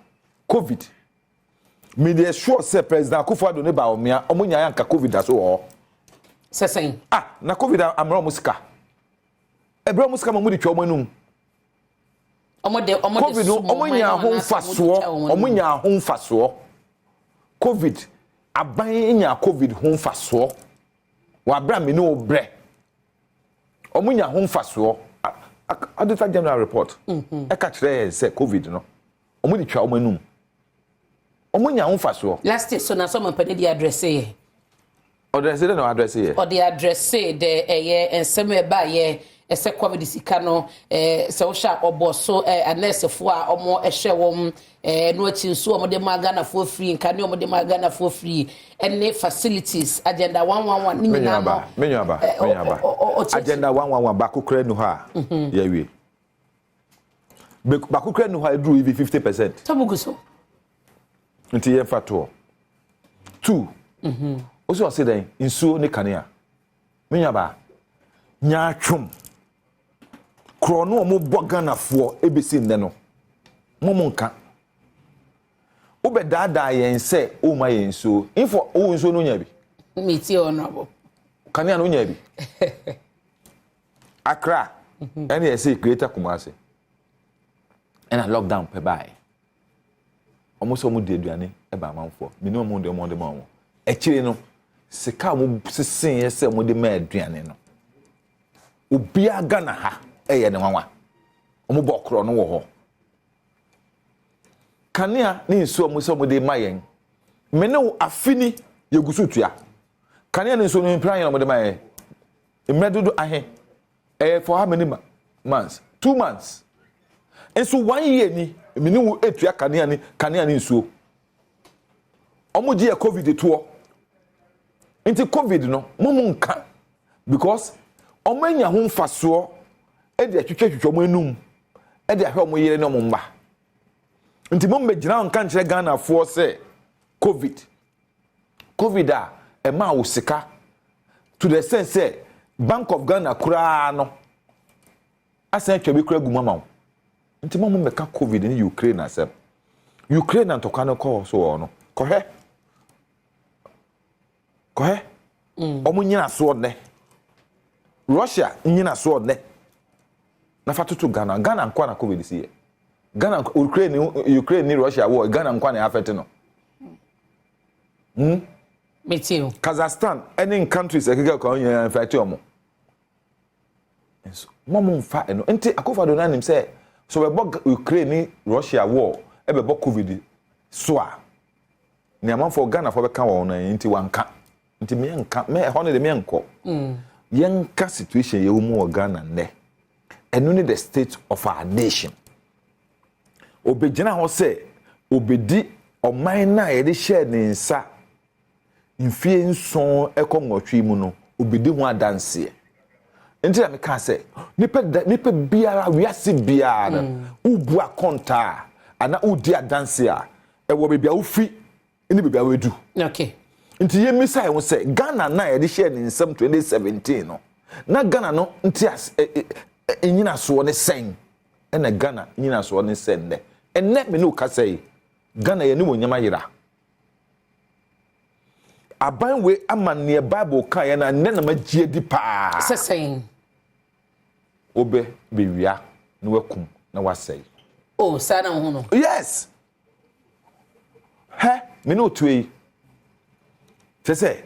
COVID me dey sure say president Akufo-Addo ne ba omia omunya yanka COVID aso wo sesen na COVID amra musika ebra musika ma mu di twa omanum COVID no omunya ho mfaso COVID aban nya COVID ho mfaso wa bra me no bre omunya ho mfaso auditor general report e ka kire say COVID no omudi twa omanum omunya ho mfaso last year so na so man pede di address ye address dey no address ye or the address de ensem e ba ye ese COVID sika no se wo sha oboso anesefo a omo ehwe wom no achinsu omo de magana for free nka ne omo de magana for free any facilities agenda 111 ni nyina menyaba agenda 111 bakukra nu ha ya wi bakukra nu ha edru even 50% tabuguso nti ye fato 2 oso o se den insuo ne kanea menyaba nya twom krono omo boganafo ebesi nne no momonka obedada yen se o ma yen so info o nso no nya bi meti honorable kanea no nya bi Accra and you say greater Kumasi and a lockdown pe by almost omo de aduane e ba manfo minimum de mo de ma e kire no sika mo sisen ye se mo de ma aduane no obi aga na ha eye ne nwanwa omo bokro no wo ho kanea ni nso omo so mo de mayen mene afini yegusutua kanea ni nso no mpran ye mo de mayen emredodo ahe for how many months 2 months and so 1 year ni me ni wo etua kanea ni nsuo omoji e covid to nti covid no momu nka because omanya ho mfaso e de atwetwetwo mo enum e de ahwe mo yere no mo mba nti mo mbegina nka nkyere Ghana fo se covid a e ma wo sika to the sense say Bank of Ghana kura no asan twa bi kura gu mama nti mo meka covid ni Ukraine asem Ukraine antokwa no call so no kohe omo nyina so ne Russia nyina so ne na fatutu Ghana nkwa na covid si Ghana Ukraine ni Russia war Ghana nkwa na affect no Meteo Kazakhstan any countries ekeke ko nya affect omo so momo mfa eno enti akofa do nanim say so we bog Ukraine ni Russia war e be bog covid so a ni amanfo Ghana fo be ka wo na enti wanka nti me nka me ho ne de me nko yenka situation ye wo mu Ghana ne eno ni the state of our nation obegina ho say obedi oman na ye de share ni nsa mfie nson ekongotwe mu no obedi ho adanse nti na me ka say nipa biara wiase biara ubu akonta ana udi adanse a ewo bebia ufi ni bebia wedu okay nti ye misai won say Ghana na ye de share ni nsam 2017 no na Ghana no nti enyina so ne sen na Ghana nyina so ne sen ne enne me no ka say Ghana ye ni wonyama yira aban we amanne Bible kan ye na nne na magie di pa sesen obe bewia na wakum na wasai oh sana ho no yes me no tui say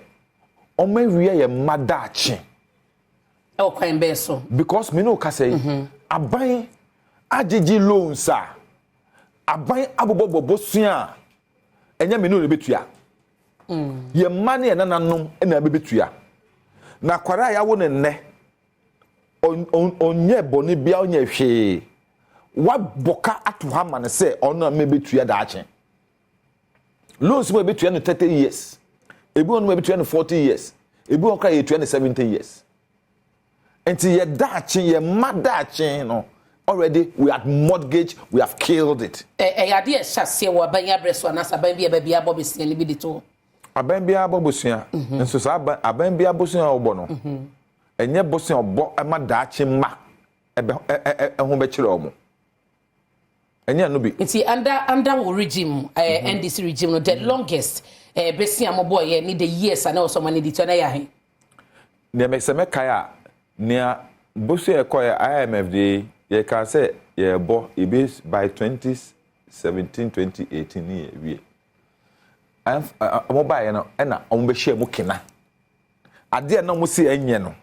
omawia ye madachi e kwan be so because me no ka say aban agigi loans a aban abobobobo sua enya me no le betua ye mane e nananom na bebetua na kwara ya wo ne onye boni bia onye hwe wa boka atu ha man say ono mebetua daache loans mo betua no 30 years ebi onu mebetua no 40 years ebi okra ye 70 years enti ye daache ye madache no already we had mortgage we have killed it yade e hyase wo ban ya breso na saban bia bia bobesia ni bi de to aban bia bobosia nso sa aban bia bosia obo no enye bosia obo ma daache ma ho be kire omo enye no bi nti under wo regime NDC regime no the longest besia mo boy ni the years na so many the to na ya he ne me se me kai a ne bosia e koy IMF de ye ka say ye bo e be by 2017 2018 ni wie mo ba ye no na omo be share mo kina ade na mo se enye no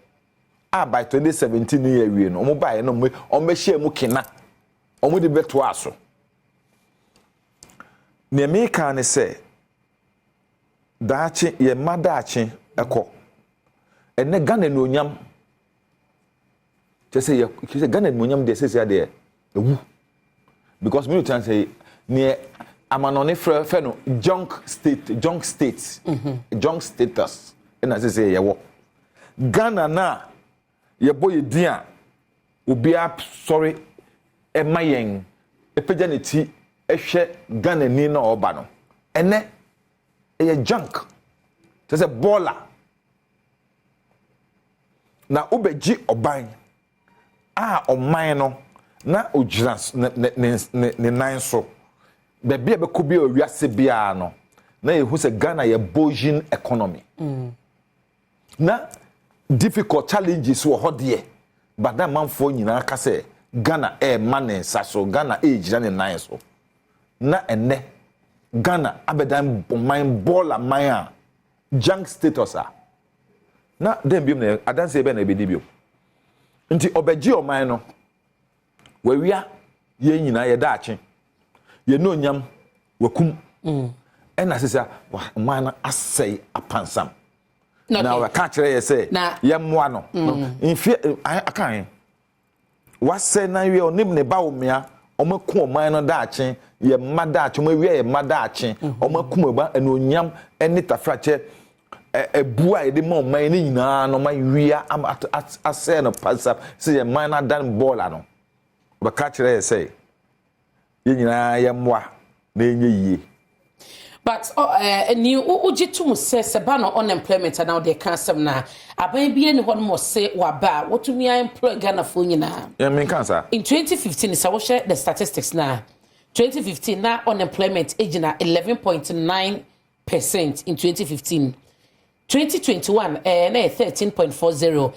by 2017 ni wie no omo ba ye no omo be share mo kina omo de beto aso ne me ka ne se daachi ye madachi eko ene Ghana no nyam je say Ghana no nyam de say de ewu because me tell say ne amanone fe no junk states junk status ena say ye wo Ghana na ye boy din a obi a sorry e mayen e peja ne ti e hwe Ghana ni na oba no ene e junk say baller na obeji oban a oman no na ogira ne nan so be bia be ko bia owiase bia no na ye hu se Ghana ye bourgeois economy na difficult challenges wo hodie but that manfo nyina ka se Ghana man saso Ghana gira ne nan so na ene Ghana abedan man baller man a junk status a na dem biem na adanse be na be dibio nti obeji oman no wawia ye nyina ye daache ye no nyam wakum ena sesa oman na asai apansam na we ka kire ye say ye moa no mfie akan wase na wie onim ne ba omia omako oman no daache ye madache mo wie ye madache omakum ba eno onyam eni tafrache ebua ye de ma oman ni nyina no ma wia ase no pasa se ye man na dan bola no ba ka kire ye say ye nyina ye moa na enye yie. But new ujitum says about unemployment and now they can't some na. A baby and one more say waba. What to me I employ Ghana for you now. Yeah, mean cancer. In 2015, is I will share the statistics now. 2015 now unemployment age na 11.9% in 2015. 2021 13.40.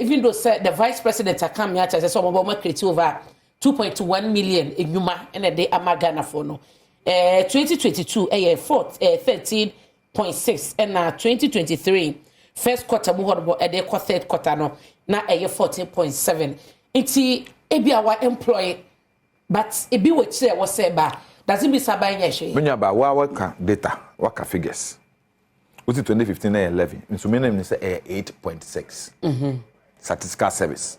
Even though the vice president come here says some of create over 2.1 million in Yuma and a day ama Ghana for no. 2022 13.6 and now 2023 first quarter we had third quarter no na 14.7. It's ebi our employee but ebi we say was say ba doesn't be sabai nyeshe menya ba wa waka data waka figures uti 2015 na 11 nso me name say 8.6 statistical service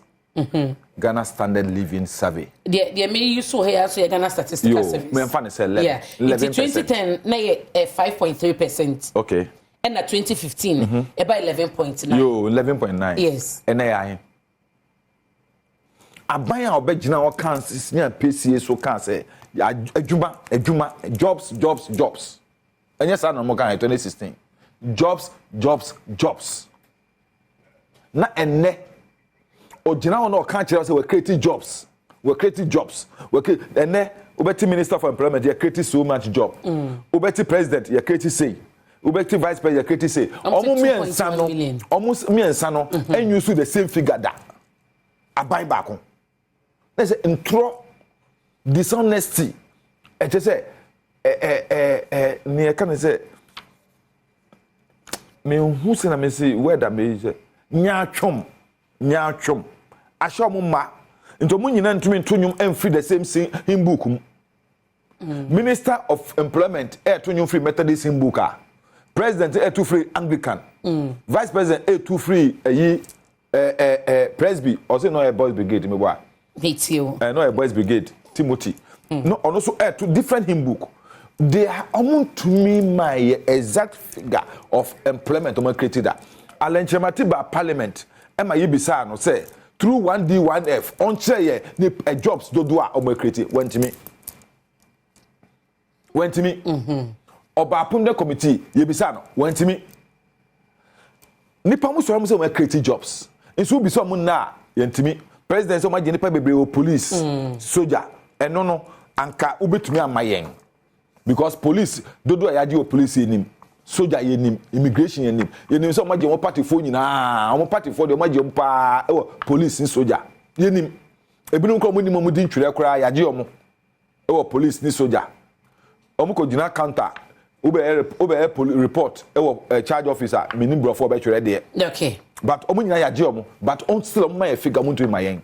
Ghana Standard Living Survey. The me you so here so Ghana Statistical Service. Me fan say 11. Yeah. 11%. 2010 na 5.3%. Okay. And na 2015 about 11.9. Yo 11.9. Yes. And I abaya obegina o kan senior PCA so kan say adwuma jobs. And yes I no mo kan 2016. Jobs. Na enne Ojina ono kan kire say we create jobs. We ene ubeti minister for employment you create so much job. Ubeti president you create say. Ubeti vice president you create say. Omo miensa no and use the same figure that. Abai baako. Let's say intro dishonesty. E just say me can say me who say na me say where that me say nyatwom asho mo ma into mo nyina ntumi ntonyum emfree the same hymn book Minister of Employment to nyum free Methodist hymn book President to free Anglican Vice President to free Presby or say no a boys brigade me wa no a boys brigade Timothy no also to different hymn book they are to me my exact figure of employment on created that Alenchematiba Parliament Emma Yibisa no say through 1D 1F on chair jobs do o create went to me oba apum committee Yibisa no went to me nipa mu so am say we create jobs enso bi so am na yentimi president so ma je nipa bebre o police soldier eno no anka ubetumi amayen because police do ya je o police enim soldier yenim immigration yenim so maje won party fo nyina won party fo de maje mpa police ni soldier yenim ebinum ko muni mo di ntwere kora yaje omo police ni soldier omo ko gina counter ube report charge officer minim brofo be twere de okay but omo nyina yaje omo but on still omo ma figure mo to mayen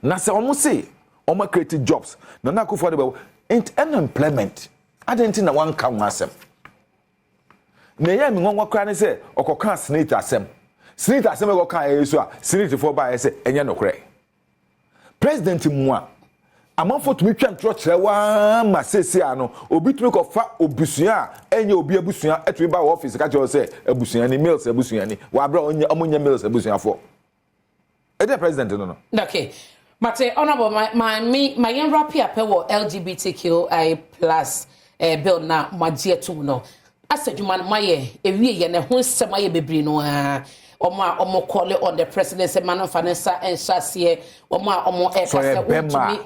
na se omo say omo create jobs na ko for the unemployment identity na one kan asem na ya mi ngonwa kra ne se okoka senate asem go kan yesu a senate for ba se enye nokre president mu a amanfo tumi twa ntro kire wa ma sesi ano obi tumi ko fa obusua enye obi abusua etumi ba office ka kire se abusua ni mails abusua ni wa bra onya mails abusua for e dey president no okay Mate honorable my young rapper pewo LGBTQI+ bill na magie to no asejuman maye ewie ye ne ho nsem aye bebre no omo call on the president say man finansa enshase omo e kase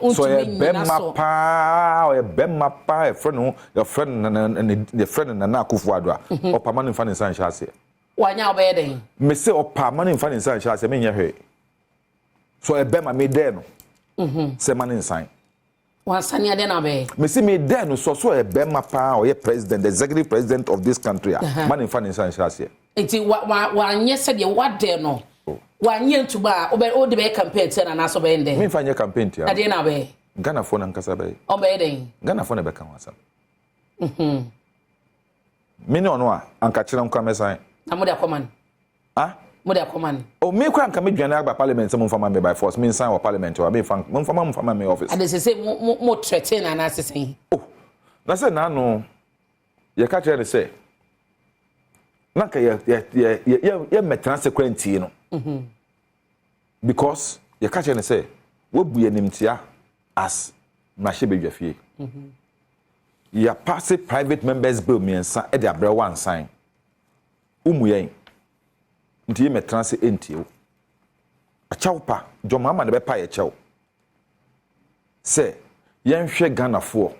untumi pa e friend your friend na akufo ado a opa man finansa enshase wanya obeye den me say opa man finansa enshase me nya hwe so e bema me dey no say man insan wansani ade na be me see me dey no so e bema pa o ye president the executive president of this country man insan enshase enti wanye se de wade no wanye ntuba o de be campaign ten na so be ndem me fanye campaign tia ade na be Ghana phone nkasa be o be den Ghana phone be kan wasam me no no a anka kire nkwa mesan na mo de command mo de command o me kwa nka me dwane agba parliament se mo fama me by force me sign wa parliament wa me fan mo fama me office ade se mo threaten na asesen oh na se na no ye ka kire se na ka ye metra sequenti no because ye ka kire se wo bu yenimtia as mahye bedwafie ya pass private members bill miensa e de abre one sign umuyen nti me transe entio a chawpa jomama de be pa ye chaw se yenhwe Ghana fo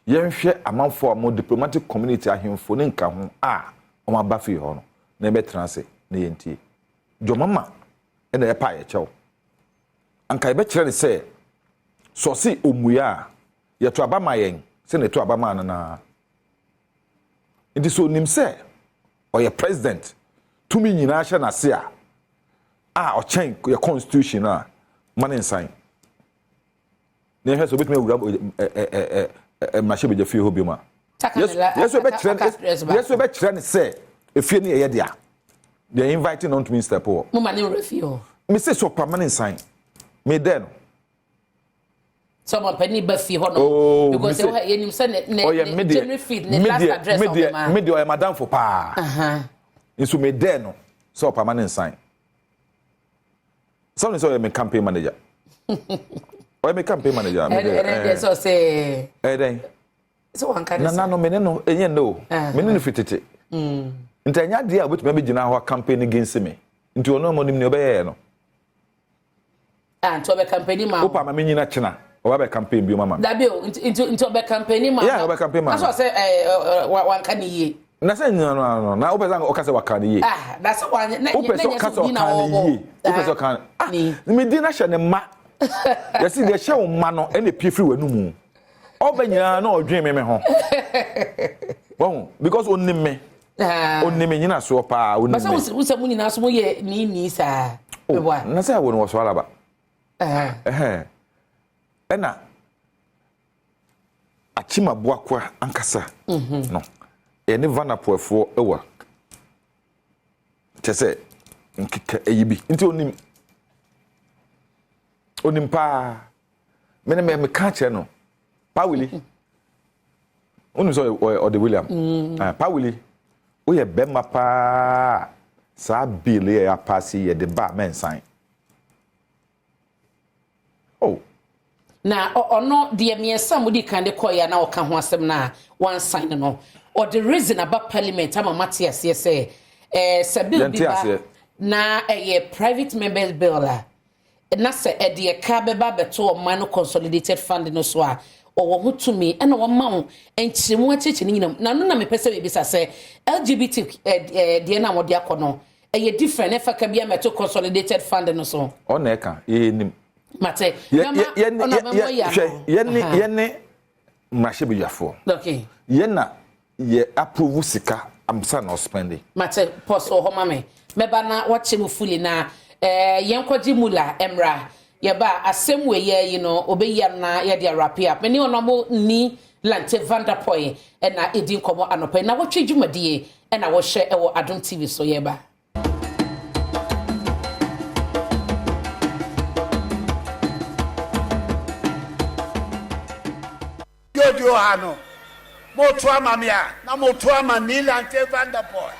yenhwe amanfo mo diplomatic community ahemfo ne nka ho a o ma ba fi ho no na be transe na yentie jomama e na ye pa ye chaw anka e be kire ne se so si omuya ye to abama yen se ne to abama na nti so nim se or president to me nyina hye na se o chen your constitution man inside ne hwe so betime wura mahye beje fie hobi ma yes we be kire ne se efie ne ye dia they inviting on to minister Paul mo ma ne refio me say so permanent sign me then someone penny buffy hono because they were yenim say ne general feed ne last address of the man media madam for pa nso me there no so permanent sign so me campaign manager o me campaign manager me there so say then so one kind na no me no enye no me no fitete ntanya dia obetu me gina ho campaign against me nti ono mo nim ne obeye no to be campaign ma opa ma me nyina chena o ba campaign bi mama da bi o into be campaign ma yeah o ba campaign ma so say one kan yi na say no na o be say o ka say wakan yi na say one na so na wo o pe so kan me di na hye ne ma yes dey hye wo ma no e na pie free wanu mu o ba nyina na o dwen me ho won because onni me nyina so pa onni me but so mu nyina so mo ye ni sa be boy na say wo no so alaba ena achima boakwa ankasa no ene vanapoefo ewa tese nkika eyibi nti onim pa me ka che no pa Willie onu so o de William pa Willie o ye bema pa sa bill ya pass ye de ba mensan na ono de miensa mudi kan de koya na oka ho asem na one sign no or the reason about parliament ama Matthias say se bill bi ba na private members bill la na se de ka be ba beto o man consolidated fund no so a o wo tumi na wo ma wo enchiremu acheche ni nyinam na no na me pese be bisa se LGBT de na wo de akono different efa ka bia meto consolidated fund no so o na eka nim mate yenne mahye bejafo okay yenna ye approve sika amsa no spending mate poso ho mame meba na wache mu fully na yenkwaji mula emra ye ba asem we ye obeya na ye de wrap up meni onomo ni lante vanderpoy na edin komo anope na wotwe dwumadie na wo hye e wo Adom TV so ye ba Hano motoa mamia na motoa manila ante vanderpool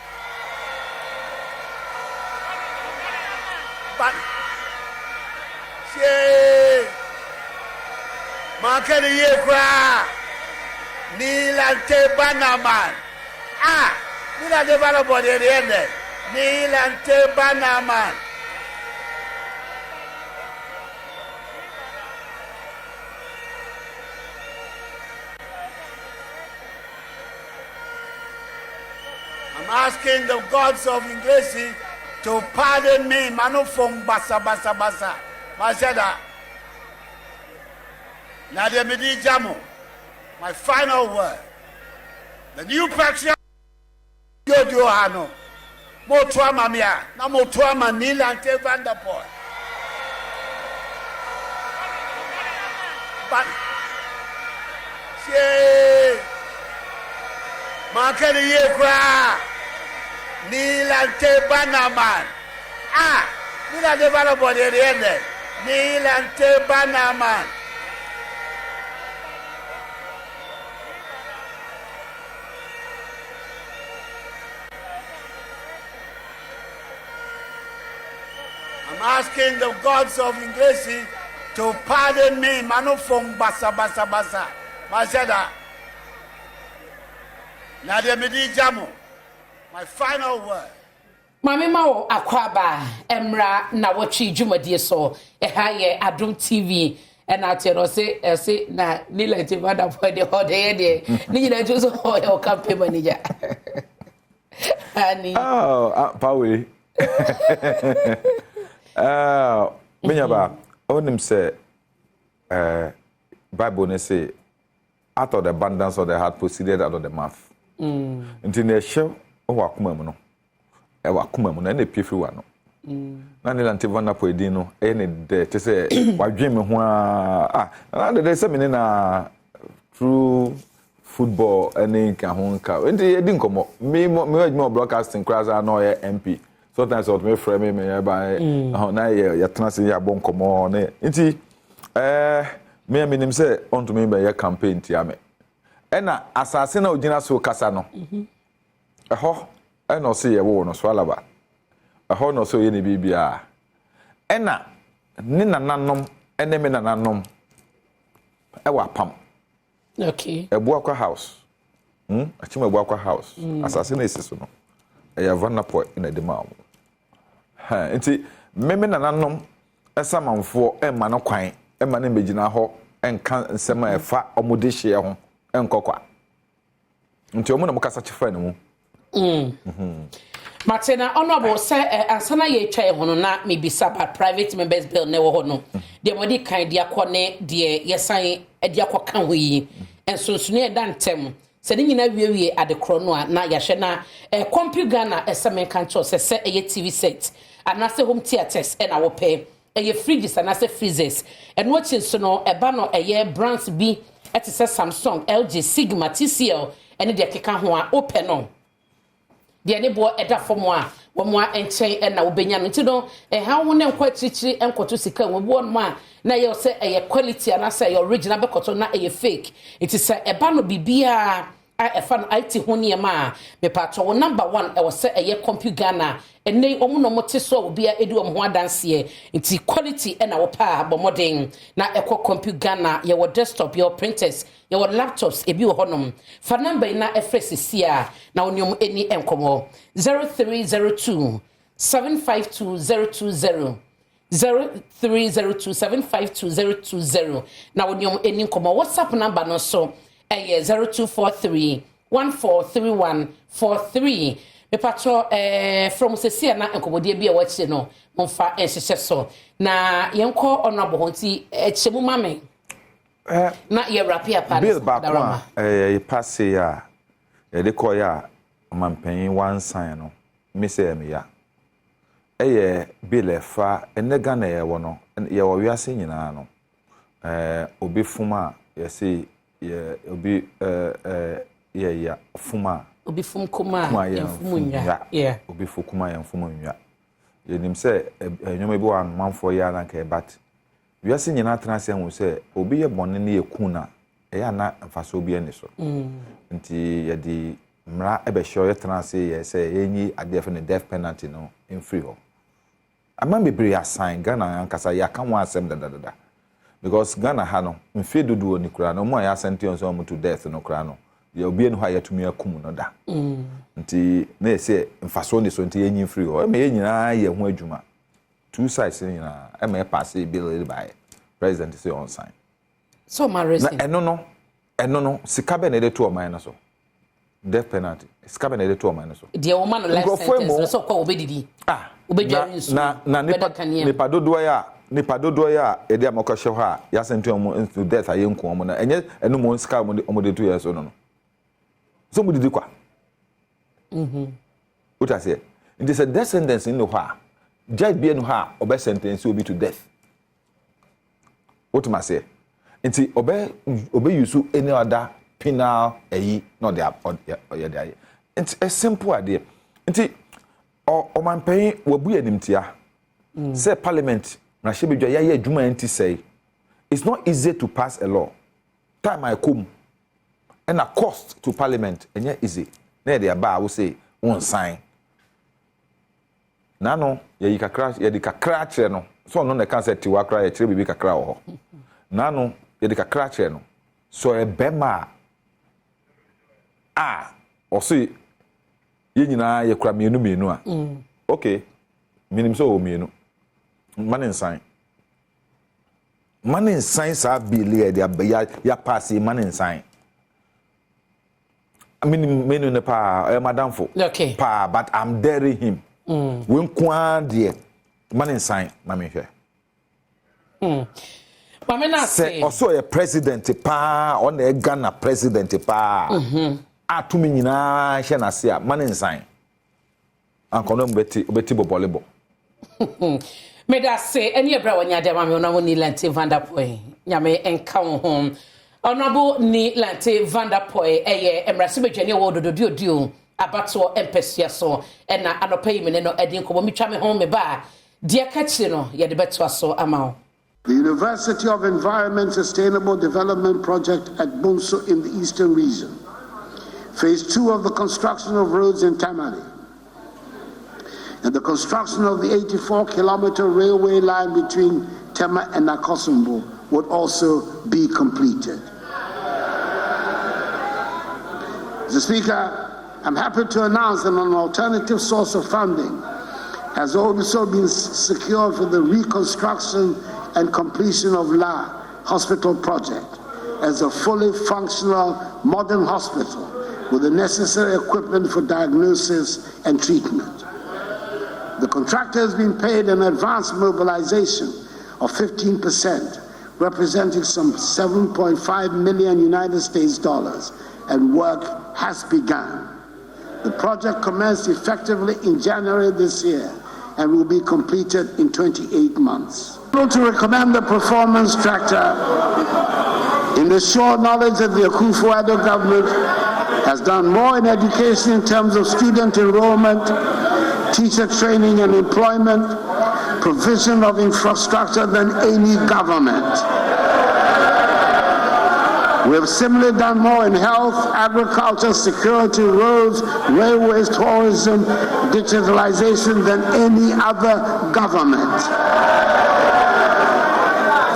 but she makani ye kwa nila ante banaman nila de vanderpool ende nila ante banaman asking the gods of Ingresi to pardon me, manu from basa. Mashada. Nadia Medi Jamu. My final word. The new patriarch Yodio Hano. Motoa mamia. Na motoa manila ante vanderpool. But she makani ye kwa Nilante Banaman. Ah, Nilante Banaman de Riende. Nilante Banaman. I'm asking the gods of English to pardon me, Manu from Basa. Masada. Nadia Medi Jamu. My final word. Mami Mao Akwaba, Emra Nnawotwi Yi so, Ehaye Adom TV. And I tell say na nila ti vada for the hot day. Ni na just your campaign manager. Ani. Oh, Pauli. Menyaba, onim say Bible ne say out of the abundance of the heart proceeded out of the mouth. Nti na show o wakoma mu no. E wakoma mu na na pie friwa no. Na ne lante vana po edin no e ne de te say wadwen me ho na de say me na through football any ka ho nka. Nti edi nkomo me broadcasting class na o MP. Sometimes I me frame me by na ya transi ya bon nkomo na nti me nim say on to me be ya campaign ti ame. Ena asase na ogina so kasa no. Eho ena se ye wo no so alaba. Eho no so ye ne bibia. Ena ni nananom ene me nananom ewa pam. Okay. Ebuakwa house. Achima Ebuakwa house. Asase na esiso no. Eya vanapo ina de ma. Ha, enti meme nananom esamanfo ema no kwan ema ne megina ho enka nsema efa omodehye ho enkokwa. Nti omo na mukasa chifa ne mu. Martina, honorable say ansana ye twa ho no na mebisa ba private members bill ne wo ho no. De modi kan de akone de yesan de akoka ho yi. Ensonso ne da ntem. Se ni nyina wiewie adekro no a na yahwe na computer na esemen kan cho se eye TV set anase home theaters na wo pe eye fridges anase freezers eno chi so no eba no eye brands bi etise Samsung, LG, Sigma, TCL ene de keka ho a open no de ne bo eda fom a wo mo enchen na wo benya no ti no ha wo ne nkwa chichiri enkoto sika wo bo no a na ye say eye quality anase eye original bekoto na eye fake it is eba no bibia fan IT ho ne ma me pato wo number 1 e wo say eye computer na ene omo no mote so obia edu om ho adanse nti quality na wo pa bo modern na ekọ computer na ye wo desktop your printers ye wo laptops ebi wo honom fa number na efresi a na oniom eni enkomo 0302 752020 0302752020 na oniom eni enkomo WhatsApp number no so 0243 143143 me patro from sesia na enkomodie bia wachi no monfa enhyehyɛ so na yenko honorable honti echemu mame na ye rapia pa bill back ye passe ya de ko ya mampan wan san no me say me ya bill efa enega na ye wo no ye wo wiase nyina no obi fuma ye say ye obi ya fuma obi fum kuma yemfumu nwa yeah obi fukuma yemfumu nwa yenim se enwoma bi wa manfo ya na ka bat wiase nyina transe hu se obi ye bone ne yekuna ya na mfaso obi ani so nti ye di mra ebe show ye transe ye se yenyi ade fe ne death penalty no in free ho amam bebre assign Ghana ankasa ya kan wa asem da because Ghana ha no mfe dodo oni kura no mo ya sentence so mo to death no kura no ye obi enu ha yatumi akum no da nti na ese mfaso ni so nti yenyi free ho me yenyina ye ho adwuma two sides nyina e me pass bill by president say on sign so my reason na eno no sika be na de to o man so death penalty sika be na de to o man so de o man life sentence so kwa obedidi obedwari nso na nipa dodo ya e de amokɔhye ho a ya sentence mo into death ayenku omo na enye enu mo sika mo de 2 years no so mo didi kwa uta say it is a death sentence in the ha judge be no ha obe sentence obi to death what ma say nti obe use any other penal no they are it's a simple idea nti Omanpay wabu enimtia. Say parliament na shebedwa ya adwuma enti say. It's not easy to pass a law. Time I come and a cost to parliament and yet easy. Na dey aba will say one sign. Na no ye kakra ye di kakra kire no. So no na kan say tiwa kra ye kire bibi kakra wo. Na no ye di kakra kire no. So e bema also ye nyina ye kra mienu a. Okay. Minim so o mienu. Man inside. Man inside sa bill ya pass man inside. I mean menu ne pa madam fo. Okay. Pa but I'm daring him. When kwan de man inside mama hwe. Mama na say also a president pa on the Ghana president pa. Atumi nyina hwe na se a man inside. Ankono mbeti bobolebo. Me da say any ebra wanya de ma me ona woni Lante Vanderpoy nyame enka wo hom onabo ni Lante Vanderpoy eye emrase bedwane wo dododio abato empesua so na anopa yi me no edin ko mi twa me hom me ba de ka kire no ye de beto so ama. The University of Environment Sustainable Development Project at Bunso in the Eastern Region. Phase 2 of the construction of roads in Tamale. And the construction of the 84-kilometer railway line between Tema and Nakosumbo would also be completed. Mr. Speaker, I'm happy to announce that an alternative source of funding has also been secured for the reconstruction and completion of La Hospital project as a fully functional modern hospital with the necessary equipment for diagnosis and treatment. The contractor has been paid an advance mobilization of 15%, representing some $7.5 million United States dollars, and work has begun. The project commenced effectively in January this year and will be completed in 28 months. I want to recommend the performance tractor in the sure knowledge that the Akufo-Addo government has done more in education in terms of student enrollment, teacher training and employment, provision of infrastructure than any government. We have similarly done more in health, agriculture, security, roads, railways, tourism, digitalization than any other government.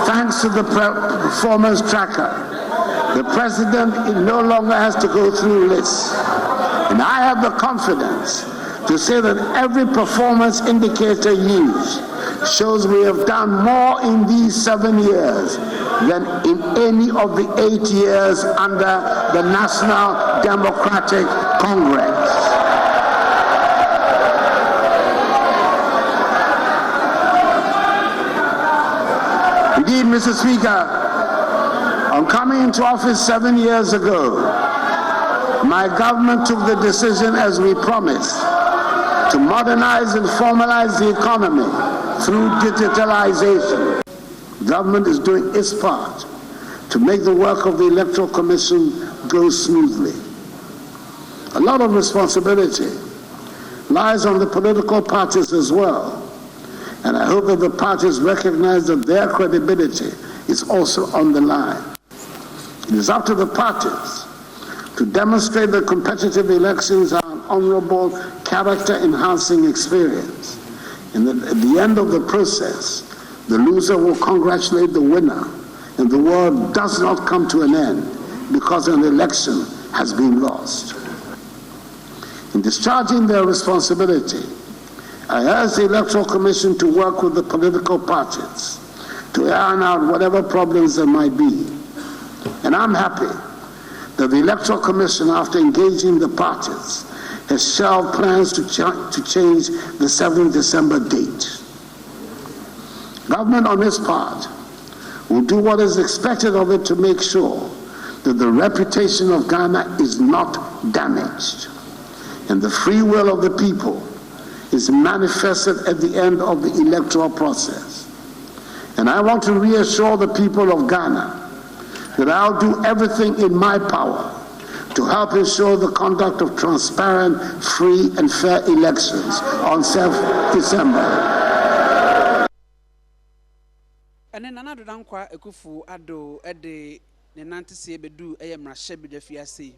Thanks to the performance tracker, the president no longer has to go through lists. And I have the confidence to say that every performance indicator used shows we have done more in these 7 years than in any of the 8 years under the National Democratic Congress. Indeed, Mr. Speaker, on coming into office 7 years ago, my government took the decision, as we promised, to modernize and formalize the economy through digitalization. Government is doing its part to make the work of the Electoral Commission go smoothly. A lot of responsibility lies on the political parties as well, and I hope that the parties recognize that their credibility is also on the line. It is up to the parties to demonstrate that competitive elections are an honorable, character-enhancing experience. And that at the end of the process, the loser will congratulate the winner, and the world does not come to an end because an election has been lost. In discharging their responsibility, I urge the Electoral Commission to work with the political parties to iron out whatever problems there might be. And I'm happy that the Electoral Commission, after engaging the parties, has shelved plans to change the 7th December date. Government on its part will do what is expected of it to make sure that the reputation of Ghana is not damaged and the free will of the people is manifested at the end of the electoral process. And I want to reassure the people of Ghana that I'll do everything in my power to help ensure the conduct of transparent, free, and fair elections on 7th December. And then another dankwa ekufu ado ede ne nante se bedu eyemra shebi da fiase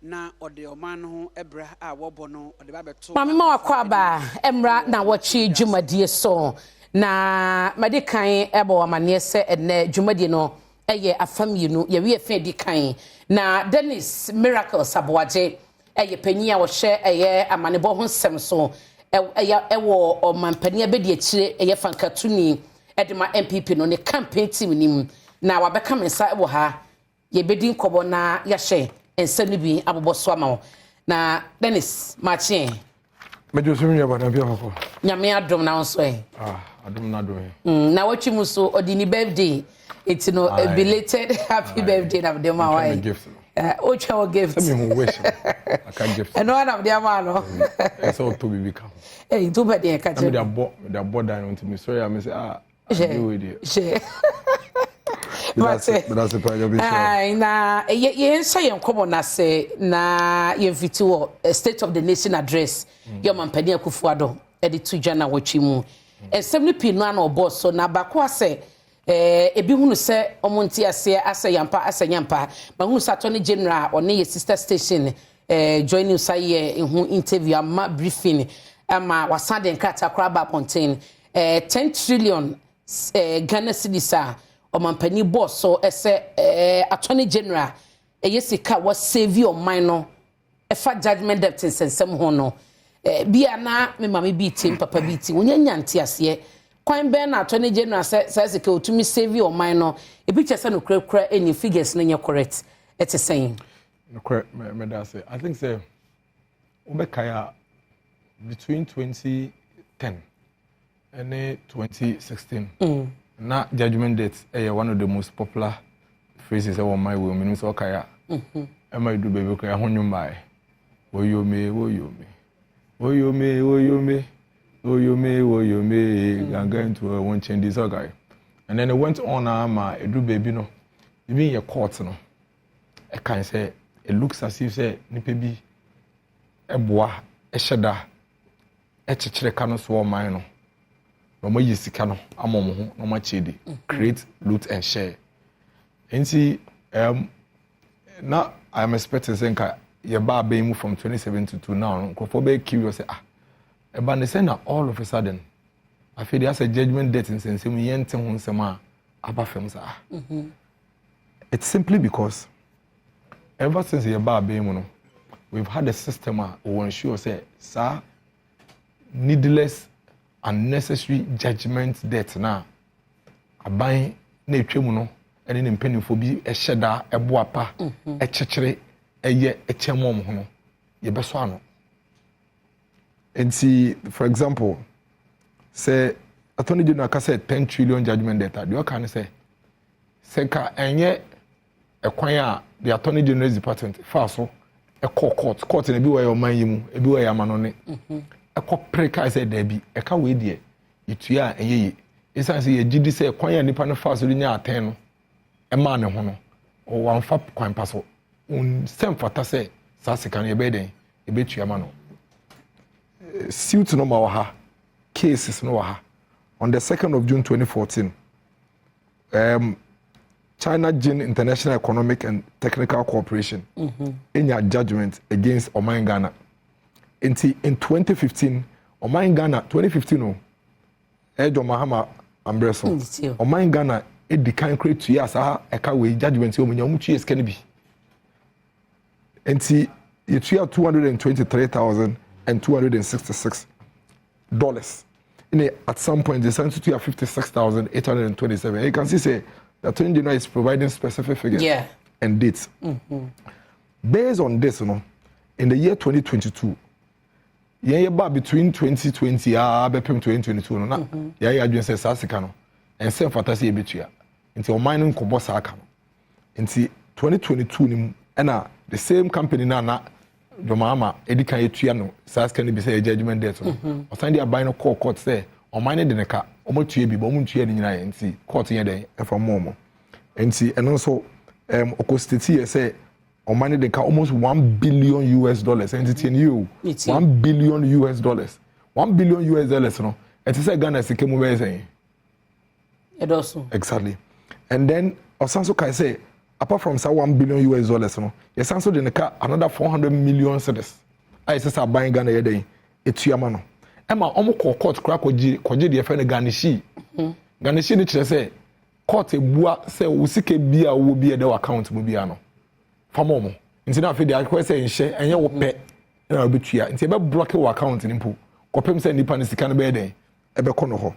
na ode oman ho ebra a wobo no ode ba beto mama ma wakwa ba emra na wachi dwumadie so na madikan ebo amane se ene dwumadie no eye afamienu ye wi efe dikan na Dennis Miracle Saboaje eye panyi a wo hye eye amanebo ho nsem so ewo omanpani abedi akire eye fankatuni edema MPP no ne campaign team nim na wabeka mensa ewo ha ye bedi nkobo na yahye ensani bi aboboso ama na Dennis Machie mejo so nya bana bia papa nyame adom na onso adom na do na watchi muso odini birthday it's no belated happy birthday na dem ma why ocha gift me who wish I can gift and one of them no so to be become to be dey catch me dey board down unto me sorry I say do it but that's a private show na ye say enkomo na say na ye vituo state of the nation address your mampani akufuado e de tuja na watchi mu esem pi no na boss so na bako ase ebi hunu se omonti ase asayampa ma hunu satoni general one ye sister station joining say hu interview ama briefing ama wasande nkata kraba pontain 10 trillion Ghana cedis omampani boss so ese attorney general yesika was save your minor efa judgment debt sensem ho no bia na me mama bi tim papa bi ti wonya nyante ase kwan ben na attorney general says ke otumi save your minor ebi chese no kura any figures na nya correct it's saying no correct me that say I think say obekaya between 2010 and 2016 na judgment date one of the most popular phrases on my way meaning so kaya am I do baby kaya honyo mai woyome I'm going to one change this guy and then it went on my do baby no even your court no I can say it looks as if say nipa bi eboa eheda echechire kano so man no no mo yisika no amom ho no ma chedi create loot and share enti now I'm expecting say your bar be move from 2017 to now for be curious say but they say now all of a sudden I feel there's a judgment date in sense we yente ho nsema abafem sa it's simply because ever since your bar be no we've had a system who ensure say sir needless unnecessary judgment debt na aban na etwemu no ene ne mpanimfo bi eheda eboapa echekere eye echemom ho no ye beso ano and see for example say attorney general ka say 10 trillion judgment debt the o kan say ka enye ekwan a the attorney general's department fa so e court na bi wo your man yimu e bi wo ya manone ekọ preka say there be e ka we die itua enye isan say ye gidi say kwan ya nipa no fa so nya aten no e ma ne ho no o wan fa kwan pa so un sem fata say sa se kan ye be den e be tua ma no suit no ma wa ha cases no wa ha on the 2nd of June 2014 China Jin International Economic and Technical Cooperation in your judgment against Oman Ghana. In 2015, Oman Ghana 2015 no Edo Mahama Ambreso Oman Ghana e di kan create to years eka we judgment o munya mutu yes can be. Enti you $223,266 in at some point they sent to $56,827. You can see say the Attorney General is providing specific figures and dates. Based on this, in the year 2022, between 2020 2022, and same fantasy betua. Until mining Kobosaka. Until 2022, and the same company na Jomama Edika Etuano, Sas can be say a judgment date. Or send your bino court say, or mining the neca, or much be bomuchi and see court here day and from Momo. And see, and also, Okostiti say, or money they can almost $1 billion entity in you. $1 billion. $1 billion, no. It is a Ghana Sikemu saying. It also. Exactly. And then Osanso can say, apart from $1 billion, no, yes, also the car another 400 million cedis. I say buying Ghana a day. It's your man. Emma almost court crack koji the friend Ganishi. Ganishi ni say court a bua say usike bia will be a do account mubiano. Famomo. Inti na fe the request say share and you pay na obetua. Inti be block your account in impo. Kopem say nipa ni sika na be den. Ebe kono ho.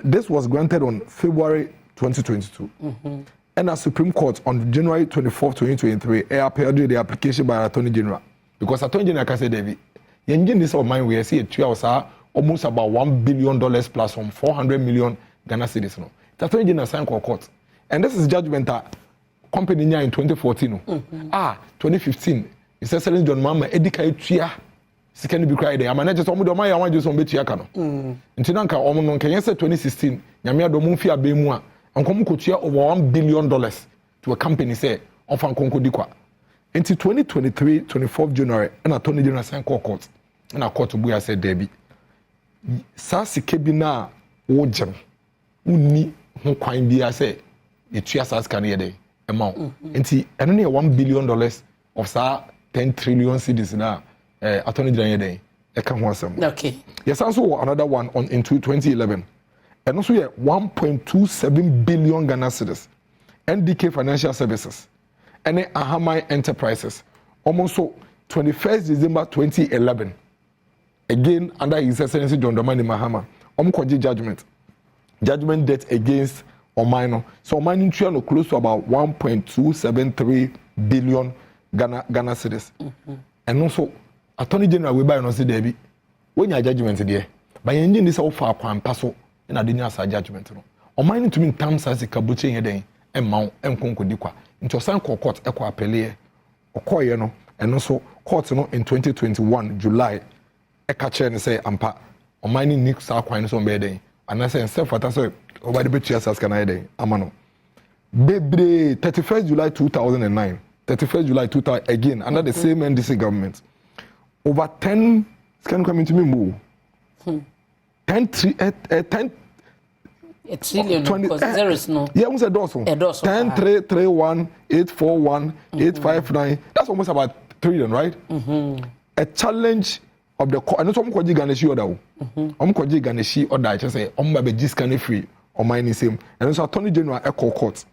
This was granted on February 2022. And the Supreme Court on January 24, 2023, upheld the application by Attorney General. Because Attorney General can say, David, the engine this of mine, we see a 2 hours almost about $1 billion plus from 400 million Ghana cedis. No, the Attorney General signed court. And this is judgment that company in 2014. 2015. It's Excellent John Mama, Edika Tria. She can be cried. I'm not just almost my own just on Betiacano. In Tinanka, Omon can you say 2016, Yamia Domufia Bemua, and Komukutia over $1 billion to a company, say, of Ankonko Dikwa. Until 2023, 24th January, and Attorney General signed court. And I court to Buya said, Debbie, Sasi Kebina, Wojam, Uni, Honquine Bia say, the Trias Canada amount. Until only $1 billion of Sa 10 trillion cities now. Attorney General Day. Okay. Yes, also another one in 2011. And also 1.27 billion Ghana cedis. NDK Financial Services. And Ahamai Enterprises. Almost 21st December 2011. Again, under His Excellency John Dramani Mahama. Omkoji judgment. Judgment debt against Omaino. So Omaino trial close to about 1.273 billion Ghana cedis. And also Attorney General we buy no say Debbie. When your judgment there, by engine this all far kwan paso na de nya sa judgment no. O mine to me terms as kabuche here den e mawo enkonko dikwa. Nti osan court e kwa appellee. Okoye no and so court no in 2021 July e ka che ne say ampa o mine ni sa kwan so be den. And say self fata so over the betu as can I den amano. Bebre 31st July 2009. 31st July 2000 again under the same NDC government. Over 10 can come into me more. 10 trillion because there is no. Yeah, we said also. 10 3 3 1 8 4 1 8 5 9. That's almost about trillion, right? A challenge of the court. I know some koji Ganeshi order. Koji Ganeshi order. I just say be discount free on my same. And so Attorney General Echo Court.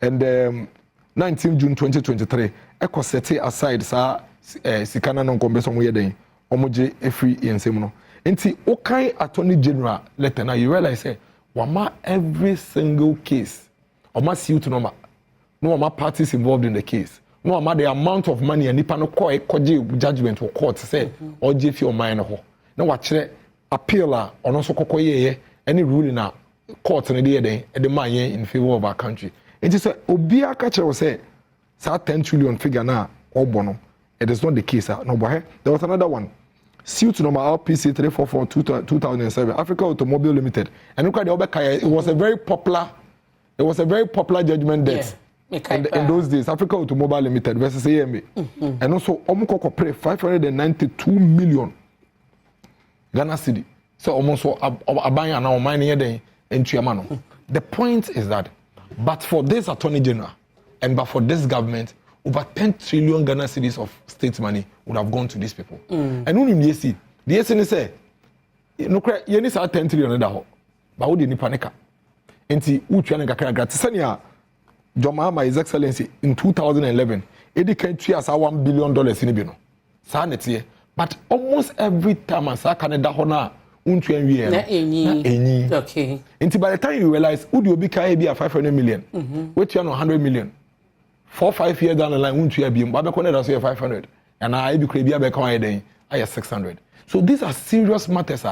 And 19 June 2023, Echo set aside sa sikana no kombe so moye den omoje efri yensem no enti okai Attorney General letter now you realize say wama every single case oma suit number no wama parties involved in the case no wama the amount of money and nipa no koje judgment for court say oje fi o man no ho na wa kire appeal a ono so kokoye any ruling na court no dey den e dey man in favor of our country enti say obi aka kire say sa 10 trillion figure na obono. It is not the case. No, but there was another one. Suit number RPC 344 2007, Africa Automobile Limited. And look at the other. It was a very popular judgment debt in those days. Africa Automobile Limited versus AMA. And also Omukoko pay 592 million Ghana cedi. So almost abaya and our mining day in Chiamano. The point is that, but for this Attorney General and but for this government, over 10 trillion Ghana cedis of state money would have gone to these people. And when you see, the SN say, no, you need 10 trillion, but who didn't panic? And see, John Mahama, His Excellency, in 2011, it came to us $1 billion in Ibino. But almost every time I saw Canada, okay. And by the time you realize, would you be 500 million? Which you 100 million? 4-5 years down the line, won't you be able to 500? And I be crazy about 600. So these are serious matters.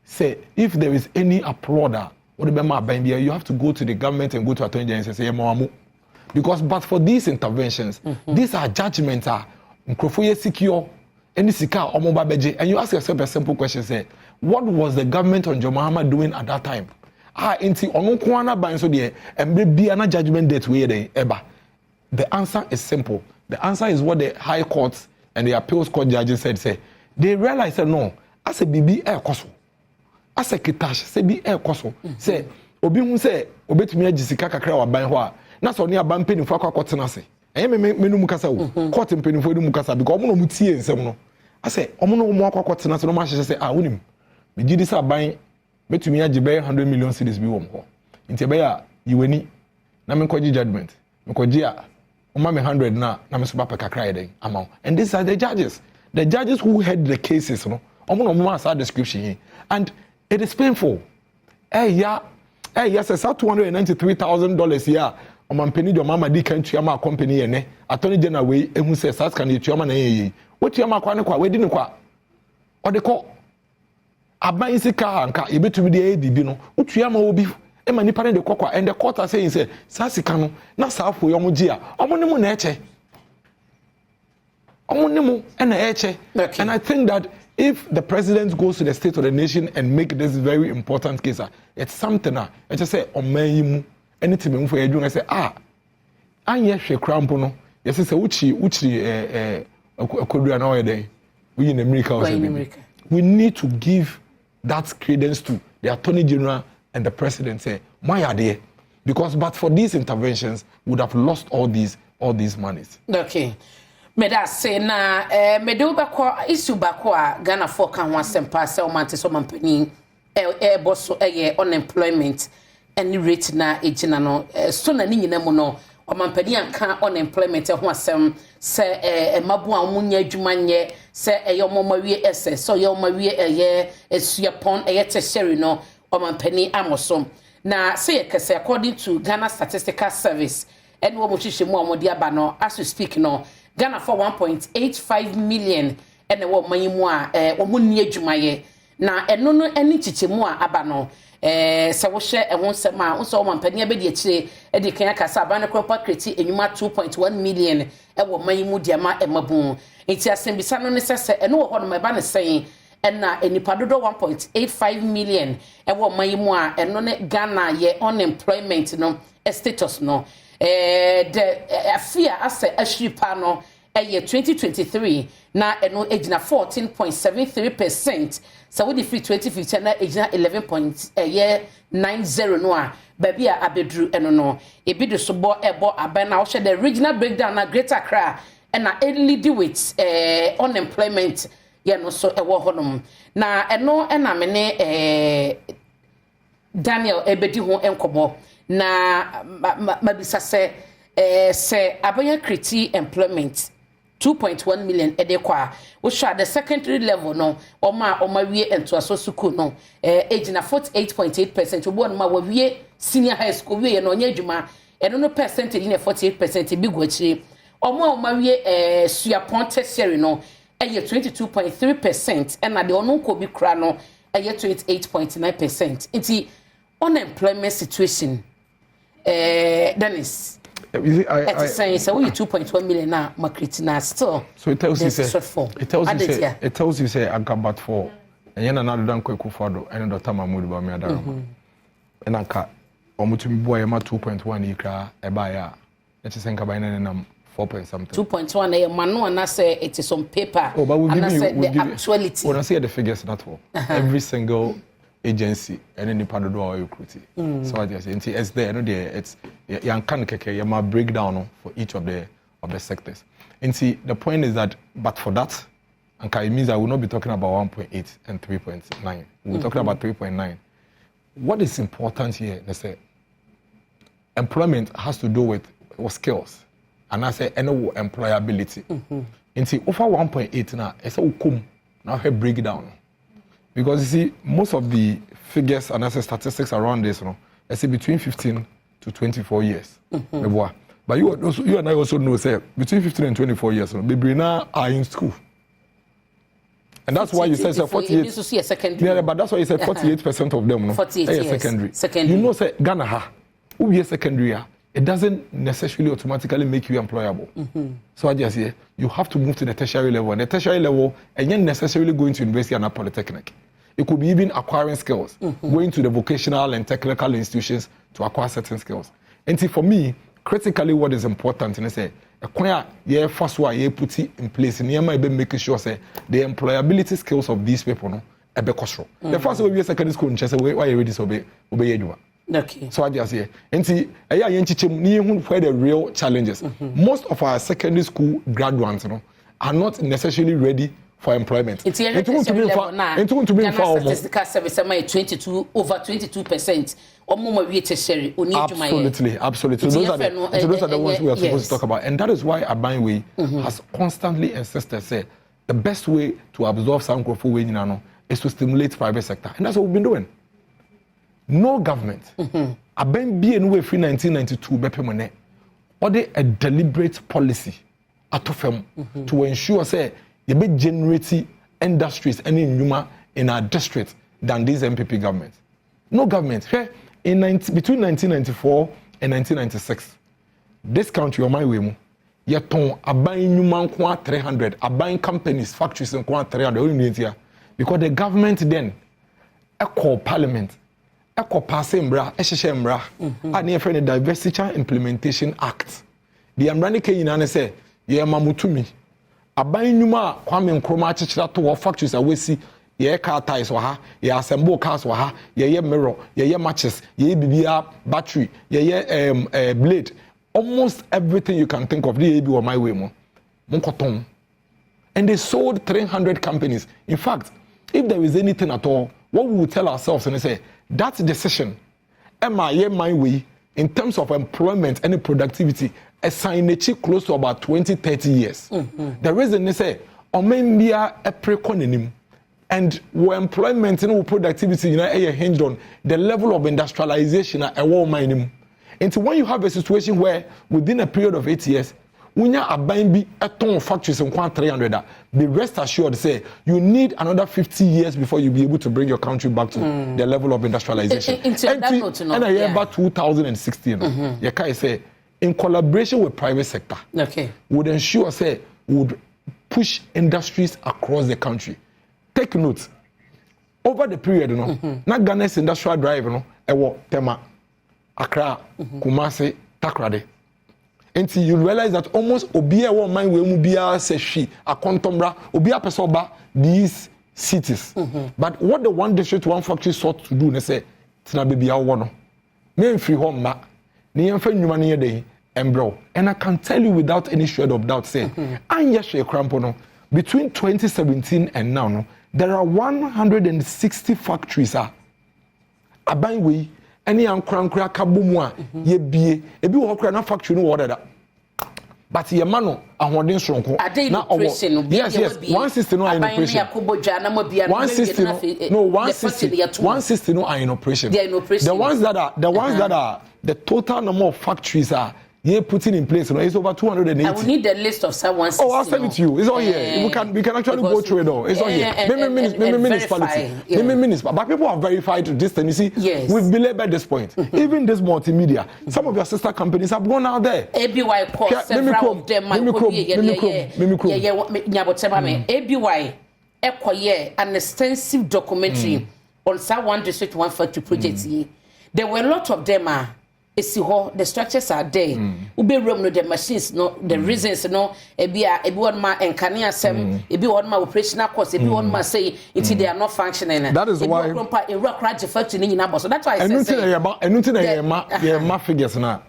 Say, if there is any applauder, you have to go to the government and go to Attorney General and say, because but for these interventions, these are judgments. Secure any sika and you ask yourself a simple question: say, what was the government on John Mahama doing at that time? Inti ono kwana ban so de embe bia na judgment date we dey eba. the answer is simple. The answer is what the high courts and the appeals court judges said. Say they realized that no, as a BB air koso, as a kitash, say be air koso. Say obi hu say obetumi agisika kakra wa ban ho a na so ne aban penifo akwa kotena se. Enye me no mukasa wo. Court penifo no mukasa because omo no mutie nsem no. Ase omo no mo akwa kotena se no ma hye say ah wonim. Me gidi sa ban betumi agibe 100 million cedis bi wo mo. Nti be ya yiweni na me koji judgment. Me koji a Oma me 100 na me so ba pe kakra yeden amount. And these are the judges. The judges who had the cases, no. Omo no mo asa description here. And it is painful. Yes, it's $293,000 here. Oman penny do mama di country ama company ene. Attorney General we ehun say sat can you ama na ye. What you ama kwa ne kwa we di ne kwa. O de ko aban sika anka e betumi de edibi no. Utu ama obi ema nipa ne de kokwa and the court are saying say sasika no na safo yo mo gi a omo ne mo na eche omo ne mo na eche. And I think that if the president goes to the state of the nation and make this very important case, it's something I just say oman yi mu anything me for you say anye hwe krampo no yes say uchi akodua na oyeden we in America or something. We need to give that credence to the Attorney General and the president. Say why are they? Because but for these interventions we would have lost all these monies. Okay. Me da say na me do ba ko issue ba ko a Ghana for kan ho asempa se o mante so mampani bosso unemployment any rate na ejina no so na ni nyina mu no o mampani anka unemployment ho asem se mabu a munya adwuma nye se yomomawie ese so yomomawie esuapon tertiary no o mampani amosom na say kese according to Ghana Statistical Service and wo mo hihye mu amodi aba no as we speak no Ghana for 1.85 million and the woman mu a omunni adwumaye na eno no ani chichemu a aba no se wo hye ehon sem a unso mampani abedi akire e de kan akasa aba ne crop creti enwuma 2.1 million e wo man mu diama emabun enti asembisa no ne sese eno wo hono meba ne sen na enipa dodo 1.85 million e wo man mu a eno ne Ghana ye unemployment no status no the afia ase ashripa no 2023 na eno ejina 14.73%. So we defeat 2015 na ejina 11.90 no a baby a abedru eno no ebido so bo aban na wo the regional breakdown na Greater Accra na lead with unemployment ye no so ewo honom na eno na me ne Daniel ebedi ho enkobo na mabisa se abanya kriti employment 2.1 million edekwa wo sha the secondary level no oma wie ento aso school no age na 48.8% obo no ma wie senior high school wie no nya adwuma eno no percentage na 48% bi gwachi oma wie suapon tertiary no 22.3% and na de ono ko bi kra no 28.9%. Nti unemployment situation Dennis I say so we 2.1 million now makriti still. So it tells you say I got but for and yen another dan kweku fado and Dr. Mahmoud ba me adara. And anka omutumi boy ma 2.1 ikra e ba ya. It is nka ba na 4 point something. 2.1 a manu and say it is on paper. Oh, but and the actuality. When I say the figures not for every single agency and any part of the recruiting. So I just it's there, no there. It's you can you breakdown for each of the sectors. And see the point is that, but for that, and it means I will not be talking about 1.8 and 3.9. We're talking about 3.9. What is important here? They say employment has to do with skills, and I say any employability. And see over 1.8 now, it's a now have breakdown. Because you see, most of the figures and statistics around this, I say between 15 to 24 years. But you and I also know, say, between 15 and 24 years, baby now are in school. And that's why you said 48. Yeah, but that's why you said 48% of them, 48 years. Secondary. You know, say Ghana, who be a secondary, it doesn't necessarily automatically make you employable. So I just say you have to move to the tertiary level. And the tertiary level, and you're necessarily going to university and a polytechnic. It could be even acquiring skills, going to the vocational and technical institutions to acquire certain skills. And see, for me, critically what is important and say a choir yeah first one yeah put it in place and yeah be making sure say the employability skills of these people no e be kosro. The first way we secondary school in chese why you ready so obey you. Okay. So I just say enti eya yenchiche ni hu where the real challenges. Most of our secondary school graduates no are not necessarily ready for employment. It's going to be statistical service am 22 over 22%. Absolutely. Those are the ones we are supposed to talk about, and that is why Adom Way has constantly insisted say the best way to absorb some growth is to stimulate private sector, and that's what we've been doing. No government. Adom be anyway free 1992 bepemone or a deliberate policy to ensure say you be generating industries and in our district than this MPP government. No government. Between 1994 and 1996, this country on my way, you ton buying human 300, buying companies, factories and 300 because the government then call parliament, call passing bra, and near friend the Diversity Implementation Act. The Amrani Kenyan say, yeah, mamutumi. Aban nyuma Kwame Nkrumah chichira to factories awesi ye car tires wa ha ye assemble cars wa ha ye mirror ye matches ye bibia battery ye blade, almost everything you can think of the be on my way mo koton. And they sold 300 companies. In fact, if there is anything at all, what we will tell ourselves and say that decision my way in terms of employment and productivity assigned close to about 20-30 years. The reason is say omembia a precononym and where employment and productivity hinged on the level of industrialization at a war mining. And so when you have a situation where within a period of 8 years, when you are buying a ton of factories in 300, be rest assured say you need another 50 years before you be able to bring your country back to the level of industrialization. And I hear about 2016, you can say in collaboration with private sector, would ensure say would push industries across the country. Take note, over the period, not Ghana's industrial drive, ewo Tema, Accra, Kumasi, Takrade. Until you realize that almost Obia one mind will Mubia say she, a contombra, Obia Pesoba, these cities. But what the one district, one factory sought to do, they say, Tina baby, I want name free home, ma, near money day, and bro. And I can tell you without any shred of doubt, say, and yes, a crampono, between 2017 and now, there are 160 factories. Adom Way. Any ankra kabumwa ye bie ebi wo kra na factory no order that but ye mano ahoden sonko na owo yes 160 no in operation 160 no 160 no in operation the ones that are the total number of factories are ye putting in place is over 280. I will need the list of someone. Oh, I'll send it to you. It's all here. We can actually go through it all. It's all here. Maybe municipality. But people have verified this thing. You see, we've belabored this point. Even this multimedia, some of your sister companies have gone out there. ABY cost several of them. ABY an extensive documentary on one district, one factory projects. There were a lot of them. The structures are there. Ube room no the machines no the reasons no ebi one ma enkane asem ebi one ma operational cost ebi one ma say until they are not functioning. That is why so that's why I say ma figures now.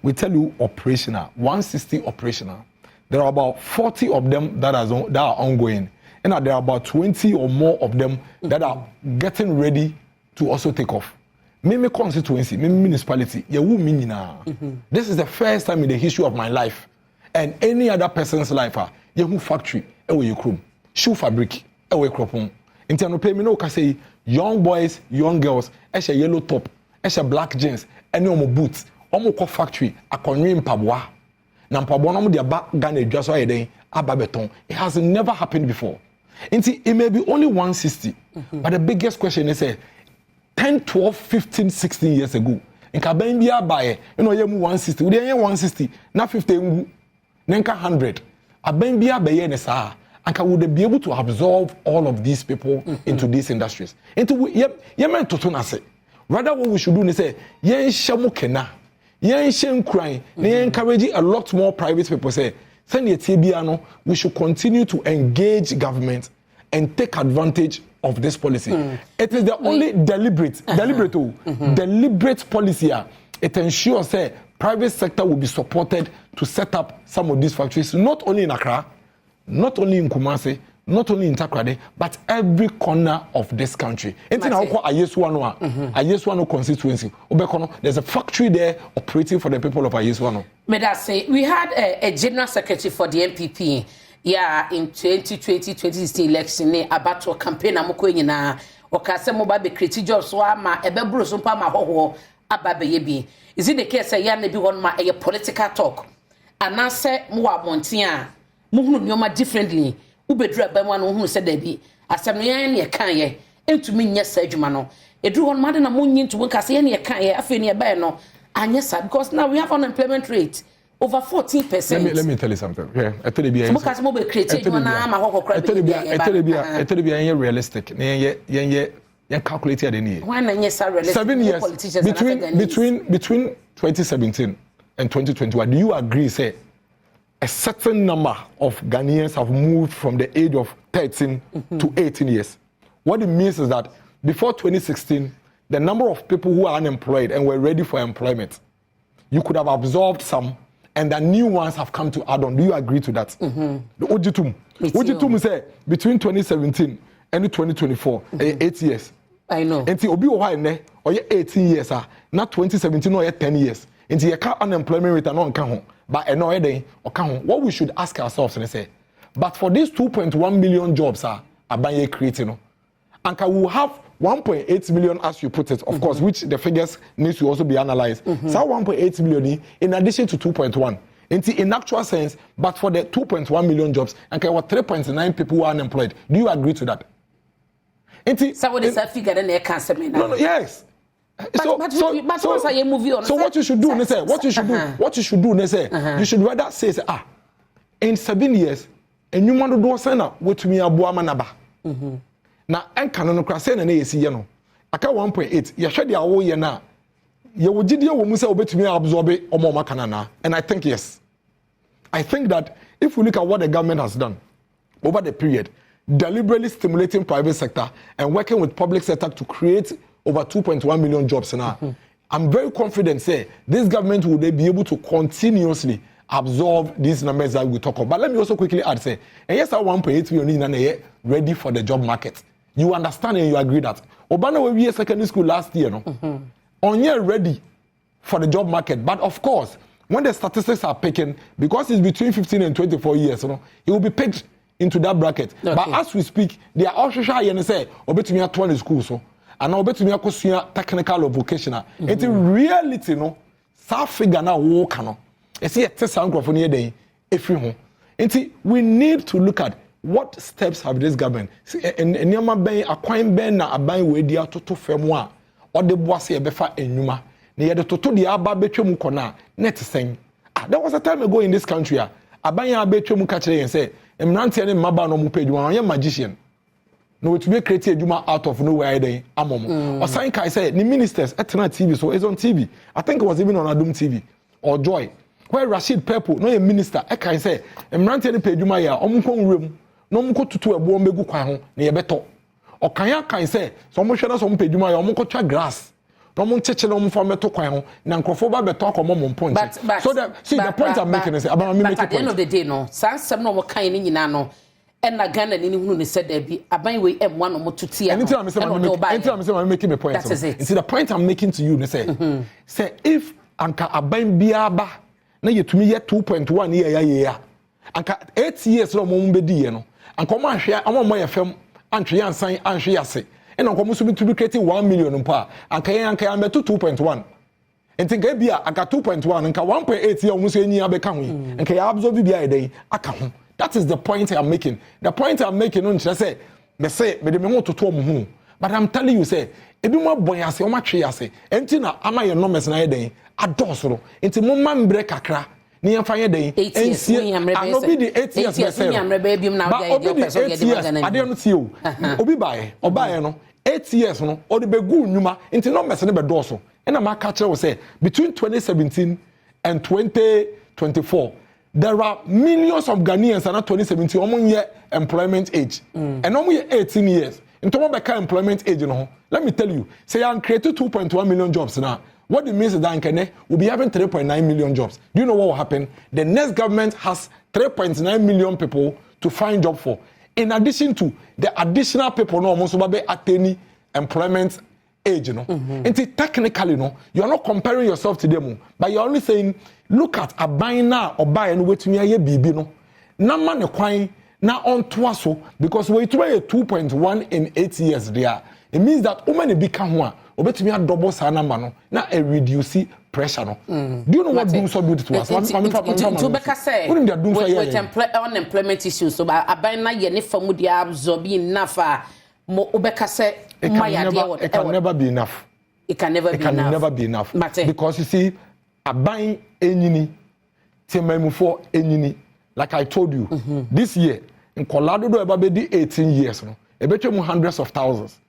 We tell you operational 160 operational. There are about 40 of them that are ongoing, and there are about 20 or more of them that are getting ready to also take off. Me constituency, me municipality, this is the first time in the history of my life and any other person's life. Yehu factory, shoe fabric, in pay me no say young boys, young girls, a yellow top, a black jeans, and no boots, almost factory, a conrim pabwa. Nampabwa no dia back Ghana just why then ababeton. It has never happened before. It may be only 160, but the biggest question is 10, 12, 15, 16 years ago. In Kabambia by, you 160. We didn't 160. Now 50, Nenka 100. Abambia by NSA. And would be able to absorb all of these people into these industries. Into Yemen to say. Rather, what we should do is say, Yen Shamukena, yen shen crying na encourage a lot more private people say send ye tibiano we should continue to engage government and take advantage of this policy. It is the only deliberate policy. It ensures that private sector will be supported to set up some of these factories, not only in Accra, not only in Kumasi, not only in Takrade, but every corner of this country. It's in our Ayeswano constituency. There's a factory there operating for the people of Ayeswano. May I say, we had a general secretary for the MPP. Yeah, in 2020-2016 election, about to campaign amoko nyina okase mo ba be create jobs so ama ebebro so pa ma hoho ababe yebi. Is it the case say ya na bi won ma a political talk? Ana se mo wa monten a mo hunu nyoma differently. Ubedru abam no hunu se da bi. Asem yan ne kan ye entumi nya sa adwuma no. Edru won ma de na mo nyi ntu won kase ye ne kan ye afi ne ba no anya sa because now we have unemployment rate over 14%. Let me tell you something. Yeah, I tell you be realistic. Yeah, calculated any. Why not yes, 7 years between 2017 and 2021. Do you agree? Say a certain number of Ghanaians have moved from the age of 13 to 18 years. What it means is that before 2016, the number of people who are unemployed and were ready for employment, you could have absorbed some. And the new ones have come to Adom. Do you agree to that? The Ojitum say between 2017 and 2024, 8 years. I know. And the Obi Ohaine, or 18 years, not 2017 or 10 years. And the unemployment rate on Kahon, but another day or Kahon. What we should ask ourselves and say, but for these 2.1 million jobs are by creating, and we will have 1.8 million, as you put it, of course, which the figures need to also be analyzed. So 1.8 million in addition to 2.1. In actual sense, but for the 2.1 million jobs, and there were 3.9 people who are unemployed. Do you agree to that? So what is that figure in there? No, yes. So what you should do, you should rather say, in 7 years, and you want to do a sena with me a boamanaba. Na enka no kra se na yesi ye no aka 1.8 ye hwede awo ye na ye wogide wo mu se obetumi absorb omo makana na. And I think yes, I think that if we look at what the government has done over the period, deliberately stimulating private sector and working with public sector to create over 2.1 million jobs now, I'm very confident say this government will be able to continuously absorb these numbers that we talk about. But let me also quickly add say, and yes, 1.8 million ready for the job market. You understand and you agree that Obana will be a secondary school last year, no? On year ready for the job market. But of course, when the statistics are taken, because it's between 15 and 24 years, you know, it will be picked into that bracket. Okay. But as we speak, they are also shy say, obetumi at 20 school so, and obetumi akosua technical or vocational. It's in reality, no, sa figure na work no. It's a test microphone here day if you we need to look at what steps have this government and nyama ben akwan ben na aban we dia toto fam a ode boase e befa enuma na ye de toto dia aba betwem kona net sen there was a time ago in this country aban ya betwem ka kire yen say emrante ne maba no mu pedwuma on magician no to be create edwuma out of nowhere then amom osan kai say the ministers etna TV, so it's on TV. I think it was even on Adom TV or Joy where Rashid Purple no a minister e kai say emrante ne pedwuma ya omko nwrem no mko tutu ebo mbegu kwan ho na ye beto okanya kan say so mo hwe na so mpedwuma ya omko twa grass no mo cheche no mo fa meto kwan ho na nkrofo ba beto akomo mo point so that see the point I'm making is about me make at the end of the day no sansem no mo kan ni nyina no and na Ghana ni hunu ne said there be aban we m1 no mo tutia anything I'm making my point. See the point I'm making to you say say if anka aban bia ba na yetumi ye 2.1 year ya anka 8 years no mo mbedi ye no anka mo ahwe amamo ye fam antwe yansan anhwe yase and anka mo so to be creating 1 million mpa anka ya meto 2.1 enti ga bia anka 2.1 anka 1.8 ye mo so enyi abeka ho anka ya absorb bia ye den aka ho. That is the point I'm making. The point I'm making on say me say me de me to mo hu, but I'm telling you say ebi mo boy ase o ma twe ase enti na ama ye numbers na ye den adosoro enti mo ma mbre kakra ni yemfa ye den ensie anobi the 8 years be say but obi the 8 years ade no tie o obi bae no 8 years no or the begu nyuma into no mess ne be doso and I'm catcher will say between 2017 and 2024 there are millions of Ghanaians and 2017 almost year employment age and almost 18 years into what become employment age you know let me tell you say I'm created 2.1 million jobs now. What it means is that Nkene will be having 3.9 million jobs. Do you know what will happen? The next government has 3.9 million people to find job for. In addition to the additional people no almost be attaining employment age, you know. And technically, no, you are not comparing yourself to them, but you're only saying, look at a buying now or buying wait me a baby, no. Na man a na on twaso because we try 2.1 in 8 years there. It means that woman become one. Obetumi a double sa number no na a reduce pressure no. Do you know what doom so good to us? To beka say with unemployment issues so aban na ye ne famu dia absorb enough mo obeka say it can never be enough. It can never be enough. Because you see aban enyini temamufo enyini like I told you this year in Colorado do eba be 18 years no ebetwem hundreds of thousands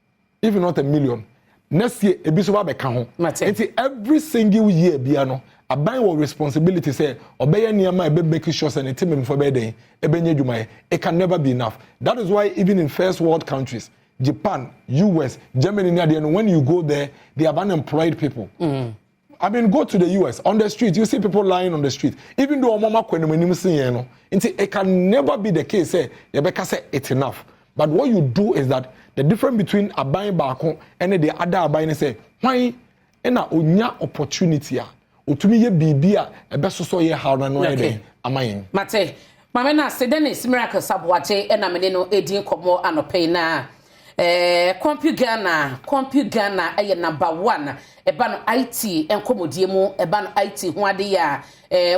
if not a million. Next year, ebisoba beka ho. Enti every single year biano, aban wo responsibility say obeye niama ebe make sure say team for be den ebenye dwumaye. It can never be enough. That is why even in first world countries, Japan, US, Germany, and when you go there, they have unemployed people. I mean, go to the US on the street, you see people lying on the street. Even though mama kwenim see no, it can never be the case. Say Rebecca say it's enough. But what you do is that the difference between a buying back and the other buying say, why ena onya opportunity a otumi ye bibia e be soso ye how na no ede amayin. Mate, mama na say Dennis Miracle Sabwache ena me no edin komo anope na Compu Ghana eye number 1 eba no IT enkomodie mu eba no IT ho ade ya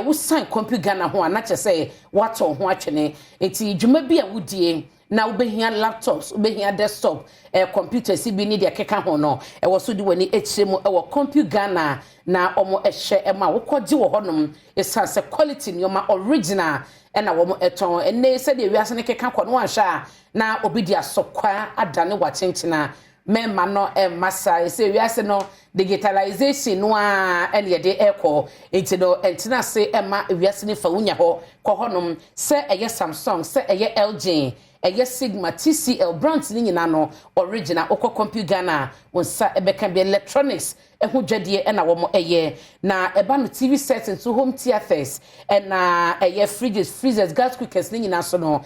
wo sign Compu Ghana ho na che say wato ho atwene enti dwuma bi a wudie na ubehia laptops ubehia desktop computers bi ni de keka ho no wo so di wani echemu wo Compu Ghana na omo ehye ema wo kogye wo honom esanse quality nyoma original na wo mo eton ene se de wiase ne keka ko no anhwa na obi di asokwa adane wachenchina memma no massa se wiase no digitalization no a ene de eko enti no entina se ema wiase ne fa wunya ho ko honom se eye Samsung se eye LG eye Sigma TCL brands ni nyina no original okọ Compu Ghana wonsa ebeka be electronics ehu dwadie na wo mo eye na eba no TV sets into home theaters na eye fridges freezers gas cookers ni nyina so no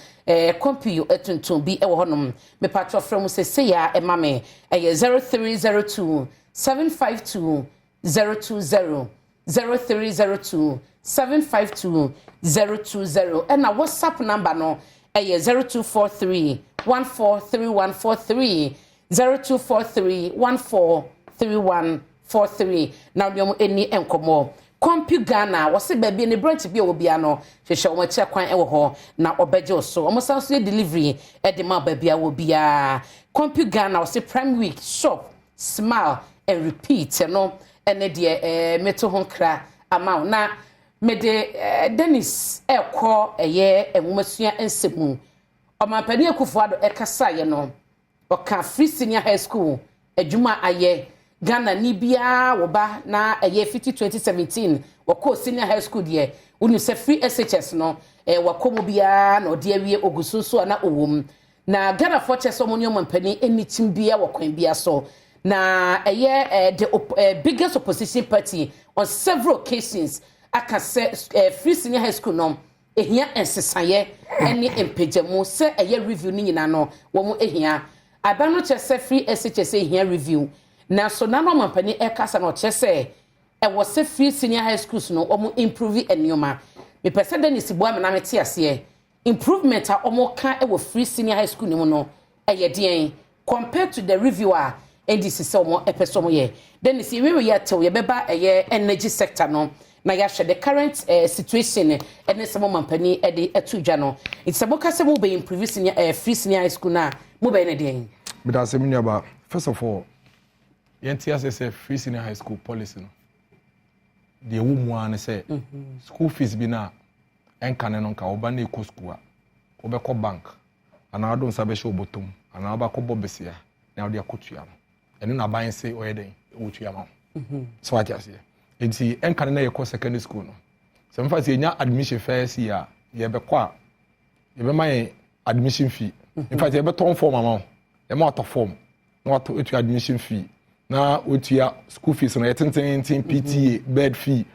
Compu etuntun bi e wo honom me patro from se ya ema me eye 0302 752 020 0302 752 020 na WhatsApp number no 0243 143143 0243 143143 na nyom eni enkomo Compu Ghana wose baabi ne branch bi obia no hwehwe o machi kwan e wo ho na obeje so o mosanso delivery e de ma baabi a obia Compu Ghana wose prime week shop smile and repeat no ene de meto ho kra amount na mede Dennis ekọ eye enwomasua ensemu omampani akufuado ekasa ye no oka free senior high school adwuma aye Ghana ni bia wo ba na eye 2017 wako senior high school de unu se free SHS no wako mo bia na ode awie ogususu na owom na Ghana for chese omonyo omampani enitim bia wakwan bia so na eye the biggest opposition party on several occasions aka se free senior high school no ehia ensesaye ene empejamu se eye review ni nyina no wo mu ehia abano chese free SHS ehia review na so na no mampani ekasa no chese wo se free senior high schools no wo mu improve enioma me pese Dennis boa me na mete ase improvement a wo ka wo free senior high school ni mu no eye den compared to the reviewer NDC se wo epeso mo ye Dennis we ye tew ye beba eye energy sector no na ya the current situation ene some mampani e de atudwa no it's about kase mo be improve senior free senior high school na mo be ne den but as me about first of all NTS free senior high school policy no the woman an say school fees bi na enka ne no nka oba na eco school a obekọ bank ana adon sabe show bottom ana aba ko bobesia na odi akotua no eno na ban say oye den wotua ma so what you say enti enka na ye ko secondary school no so mfa say nya admission first year ye be kwa ye be my admission fee in fact ye be ton form ama ye ma to form na wato etu admission fee na otua school fees no ye tenten PTA bed fee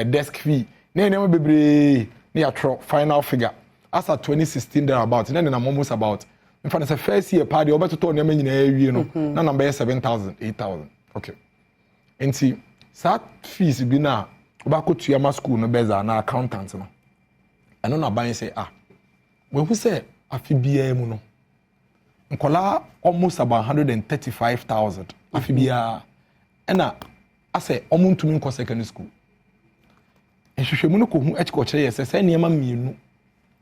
desk fee na ene bebre na ya tro final figure as at 2016 there about na na almost about in fact the first year party obeto na nyina awie no na number 7,000 8,000 okay enti that fees bi na obakotua ma school no beza na accountant no eno na ban say we who say afi bia mu no nkola almost about 135,000 afi bia ena ase omuntumi nko secondary school ehwehwemu no ko hu ekikokere yese say niema mienu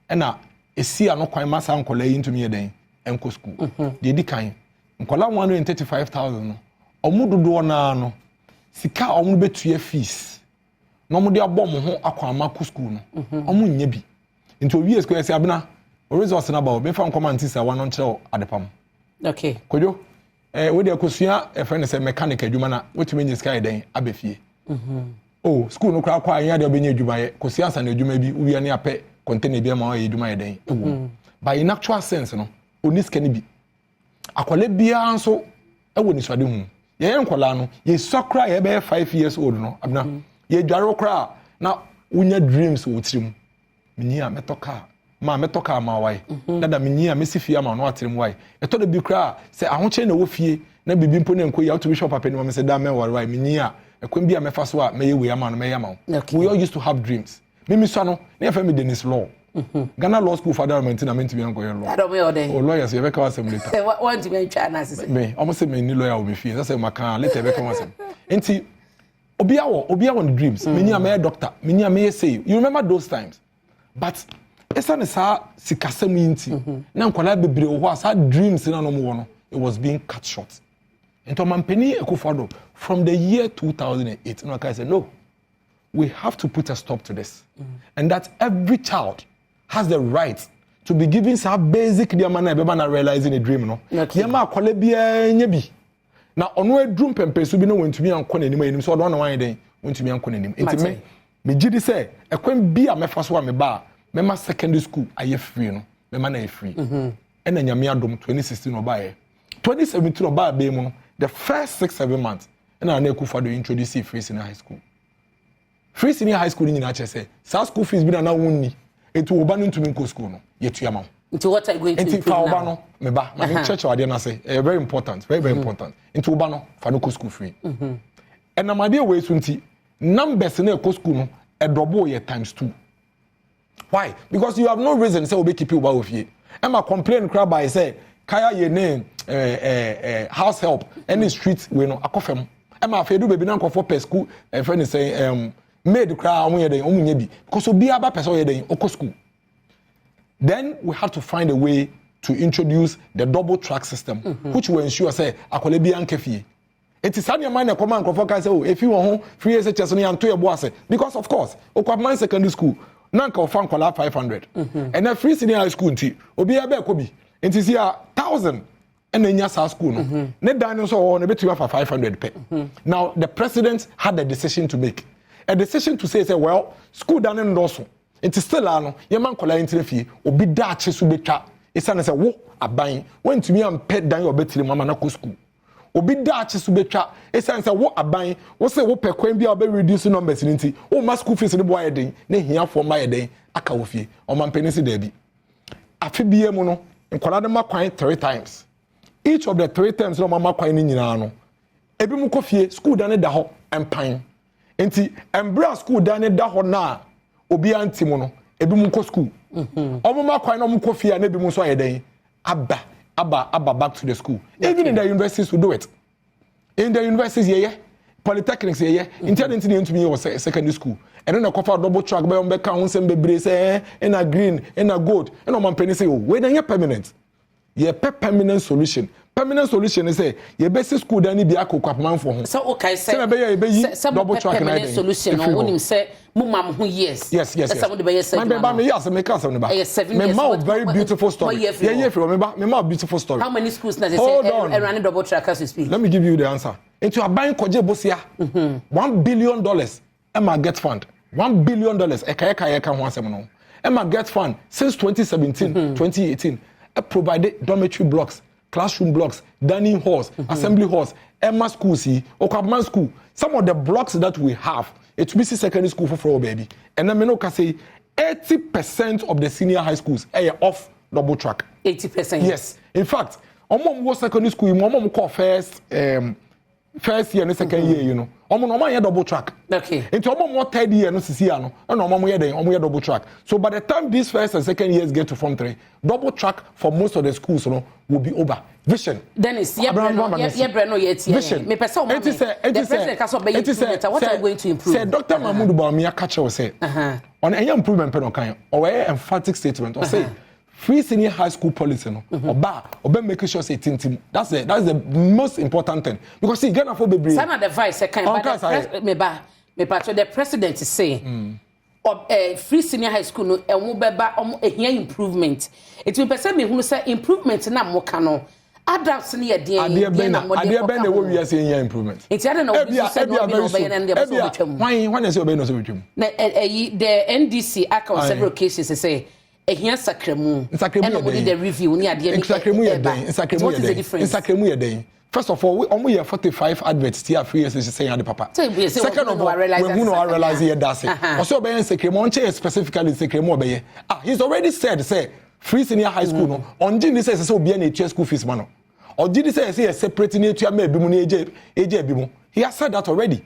ena esi ano kwan masa nkola yi ntumi yeden enko school de di kan nkola 135,000 no omudodo na no sika omu betua fees no mu de abom ho akwama ko school no omu nya bi nti owie school ese abena o resource na ba o be fa nkoma ntisa wa no nkyerɛ adepam okay kojo we de akosua e friend say mechanic adwuma na wotumi nyi sky den abefie oh school no kra kwa anya de obenya adwuma ye kosua asa na adwuma bi uwie ne apɛ container bi ma o adwuma ye den but in actual sense no oni sika ni bi akwale bia nso ewo ni swade hu ye nkola no ye sokra ye be 5 years old no abna ye dware kra na unya dreams wo tirim minyi a metoka ma wai dada minyi a mesifia ma no atirem wai eto de bi kra se ahoche na wo fie na bibi mpo ne nko ya to bishop papa ni ma se da me wai minyi a ekwen bi a mefa so a meye we ama no meye ama we all used to have dreams mimi so no na ye fa me Dennis law Ghana law school for government na menti bi anko ye law Adom ye ode o lawyers ye be ka wasem later want to be try na say me almost say me ni lawyer o me fie say maka later be ka wasem enti obi awo the dreams minyi a me doctor minyi a me say you remember those times but esa ne sa sikasem yinti na nkwala bebre wo asa dreams na no mo no it was being cut short into mampeni ekofado from the year 2008 no I said no we have to put a stop to this and that every child has the right to be given some basic diamond na be na realizing a dream no yema akwala bia nya bi na ono adrum pempesu bi no wantumi anko nanim anim so do na wan den wantumi anko nanim enti me gidi say ekwan bi a mefa so a me ba mema secondary school aye free no mema na free ena nyame adom 2016 obaye 2017 obaye be mu no the first 6-7 months ena na ekufado introduce free senior high school nyina che say sa school fees bi na wonni enti oba no ntumi nko school no yetua ma into what are you going to enti fa oba no me ba ma church wade na say very important very important enti oba no fa no ko school free ena made we so nti numbers na ko school no e double ye times 2. Why? Because you have no reason say obe keep you over here. Emma complain crab by say kaya ye name house help any street we no akofem. Emma fedu baby na nkofo per school friend say maid cry won ye den omunya bi because obi aba person ye den oko school. Then we have to find a way to introduce the double track system which will ensure say akwale bi ankefie. It is any man come and nkofo kan say oh if you want home free SHS no yanto ye bo ase because of course okwaman secondary school nanka ofan kwala 500 and na free senior high school nti obi ebe ekobi nti si 1000 and nya sa school no ne dan so na betu for 500 pe now the president had a decision to make say well school dan no so it is still ano ye man kwala interfie obi da ache so betwa isa na say wo aban wantumi am pe dan obetiri mama na ko school obi da ache so betwa esan say wo aban wo say wo pekwan bia obe reduce numbers nti wo ma school fees ne boy den na hia for ma yeden aka wo fie o man penisi da bi afi bie mu no nkola de makwan 3 times each of the 3 times no mama kwan ni nyina no ebi mu ko fie school da ne da ho empan nti embra school da ne da ho na obi anti mu no ebi mu ko school o mama kwan no mu ko fie na ebi mu so yeden Abba back to the school. Okay. Even in the universities we do it. In the universities, yeah. Polytechnics, yeah. Intending to me was secondary school. And then I cover double track by on back counts and be say in a green, in a gold. And on my penny say, oh, wait, then you're permanent. Yeah, permanent solution. permanent solution is say your best school then be akokwaman for ho. So okay say double track permanent solution no wonim say mumam ho yes. Yes. Some de be yes. My baby me yes make us on the 7 years. My very beautiful story. Yeah from me beautiful story. How many schools na say running double track as we speak? Let me give you the answer. Into a bank koje bosia. $1 billion Emma get fund. $1 billion eka ho asem no. Emma get fund since 2017, 2018. Provided dormitory blocks, classroom blocks, dining halls, assembly halls, Emma schools, Okabman school. Some of the blocks that we have, it's BC secondary school for baby. And then I can say 80% of the senior high schools are off double track. 80%? Yes. In fact, Omom secondary school, Mom call first year and second year, you know. Omom double track. Okay. Into Omom third year, no CCR, no, Omom double track. So by the time these first and second years get to Form 3, double track for most of the schools, you know, will be over. Vision. Dennis, Vision. Me person what are you going to improve? Say Dr. Mahmoud Bawumia catcher will say, on any improvement pen kind or emphatic statement or say free senior high school policy no or making sure say tintim. That's the most important thing. Because see, Ghana for be some advice the president is saying free senior high school no emu beba ehia improvement. It will person me who say improvement na mo kano. Adults ni ade ben the way we are saying here improvement. It's I don't know say no be no be and dey so betwam. When you say obey no so betwam. Na the NDC account several cases say ehia sakremu and we the review ni ade ni sakremu ye den. First of all, we have 45 adverts here 3 years is saying the papa. Second of all, we realize here that's it. Also obey sakremu specifically sakremu obey. He's already said say free senior high school no on Jini says so be an school fees man. Or Jini says separating it to maybe money age. He has said that already.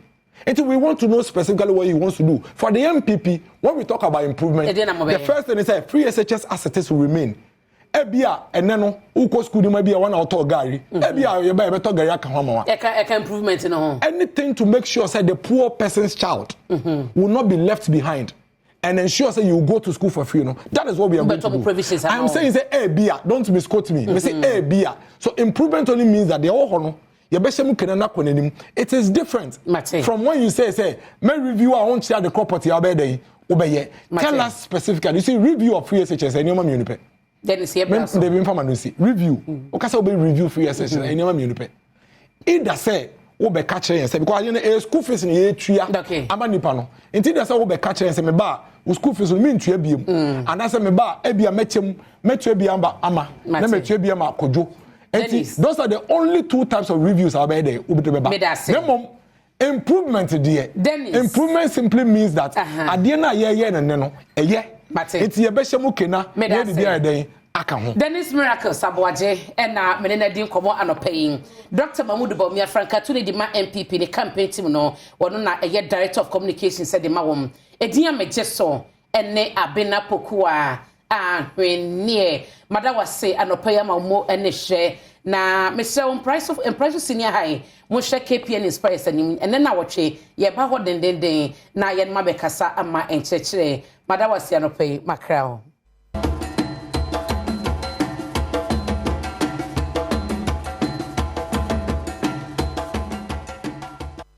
And we want to know specifically what he wants to do. For the MPP, when we talk about improvement, the first thing is that free SHS assets will remain. Ebia and then uko school might be a 1 auto gari. Ebia you buy better gari aka improvement no. Anything to make sure that the poor person's child will not be left behind. And ensure say you go to school for free, you know. That is what we are going to do. I'm saying say beer, don't misquote me. We say beer. So improvement only means that they all honor. It is different from when you say may review I won't share the property obey. Tell us specifically. You see review of free SHS and your mum then is here review. Okay, so review free SHS and your mum either say be catch and say because you know school fees in ye tria ama nipa no enti dey say be catch and say me ba school fees me ntua biem and I say me ba e bia metua bia ama na metua bia ma kojo enti those are the only 2 types of reviews are there be improvement there improvement simply means that ade na ye na ne no eye enti ye be hye kena na di dia den aka ho Dennis Miracle Saboaje na menena din komo anopayin Dr. Mahmoud Bawumia Franka to the ma MPP the campaign team no wono na eye director of communication said the ma wom edin amegye so ene abena pokua ahwennie madawase anopaya ma mo ene hye na Mr. price of senior high mo hye KPN inspires anim ene na wotwe ye ba ho dendenden na ye ma bekasa ama enchechire madawase anopayi makrao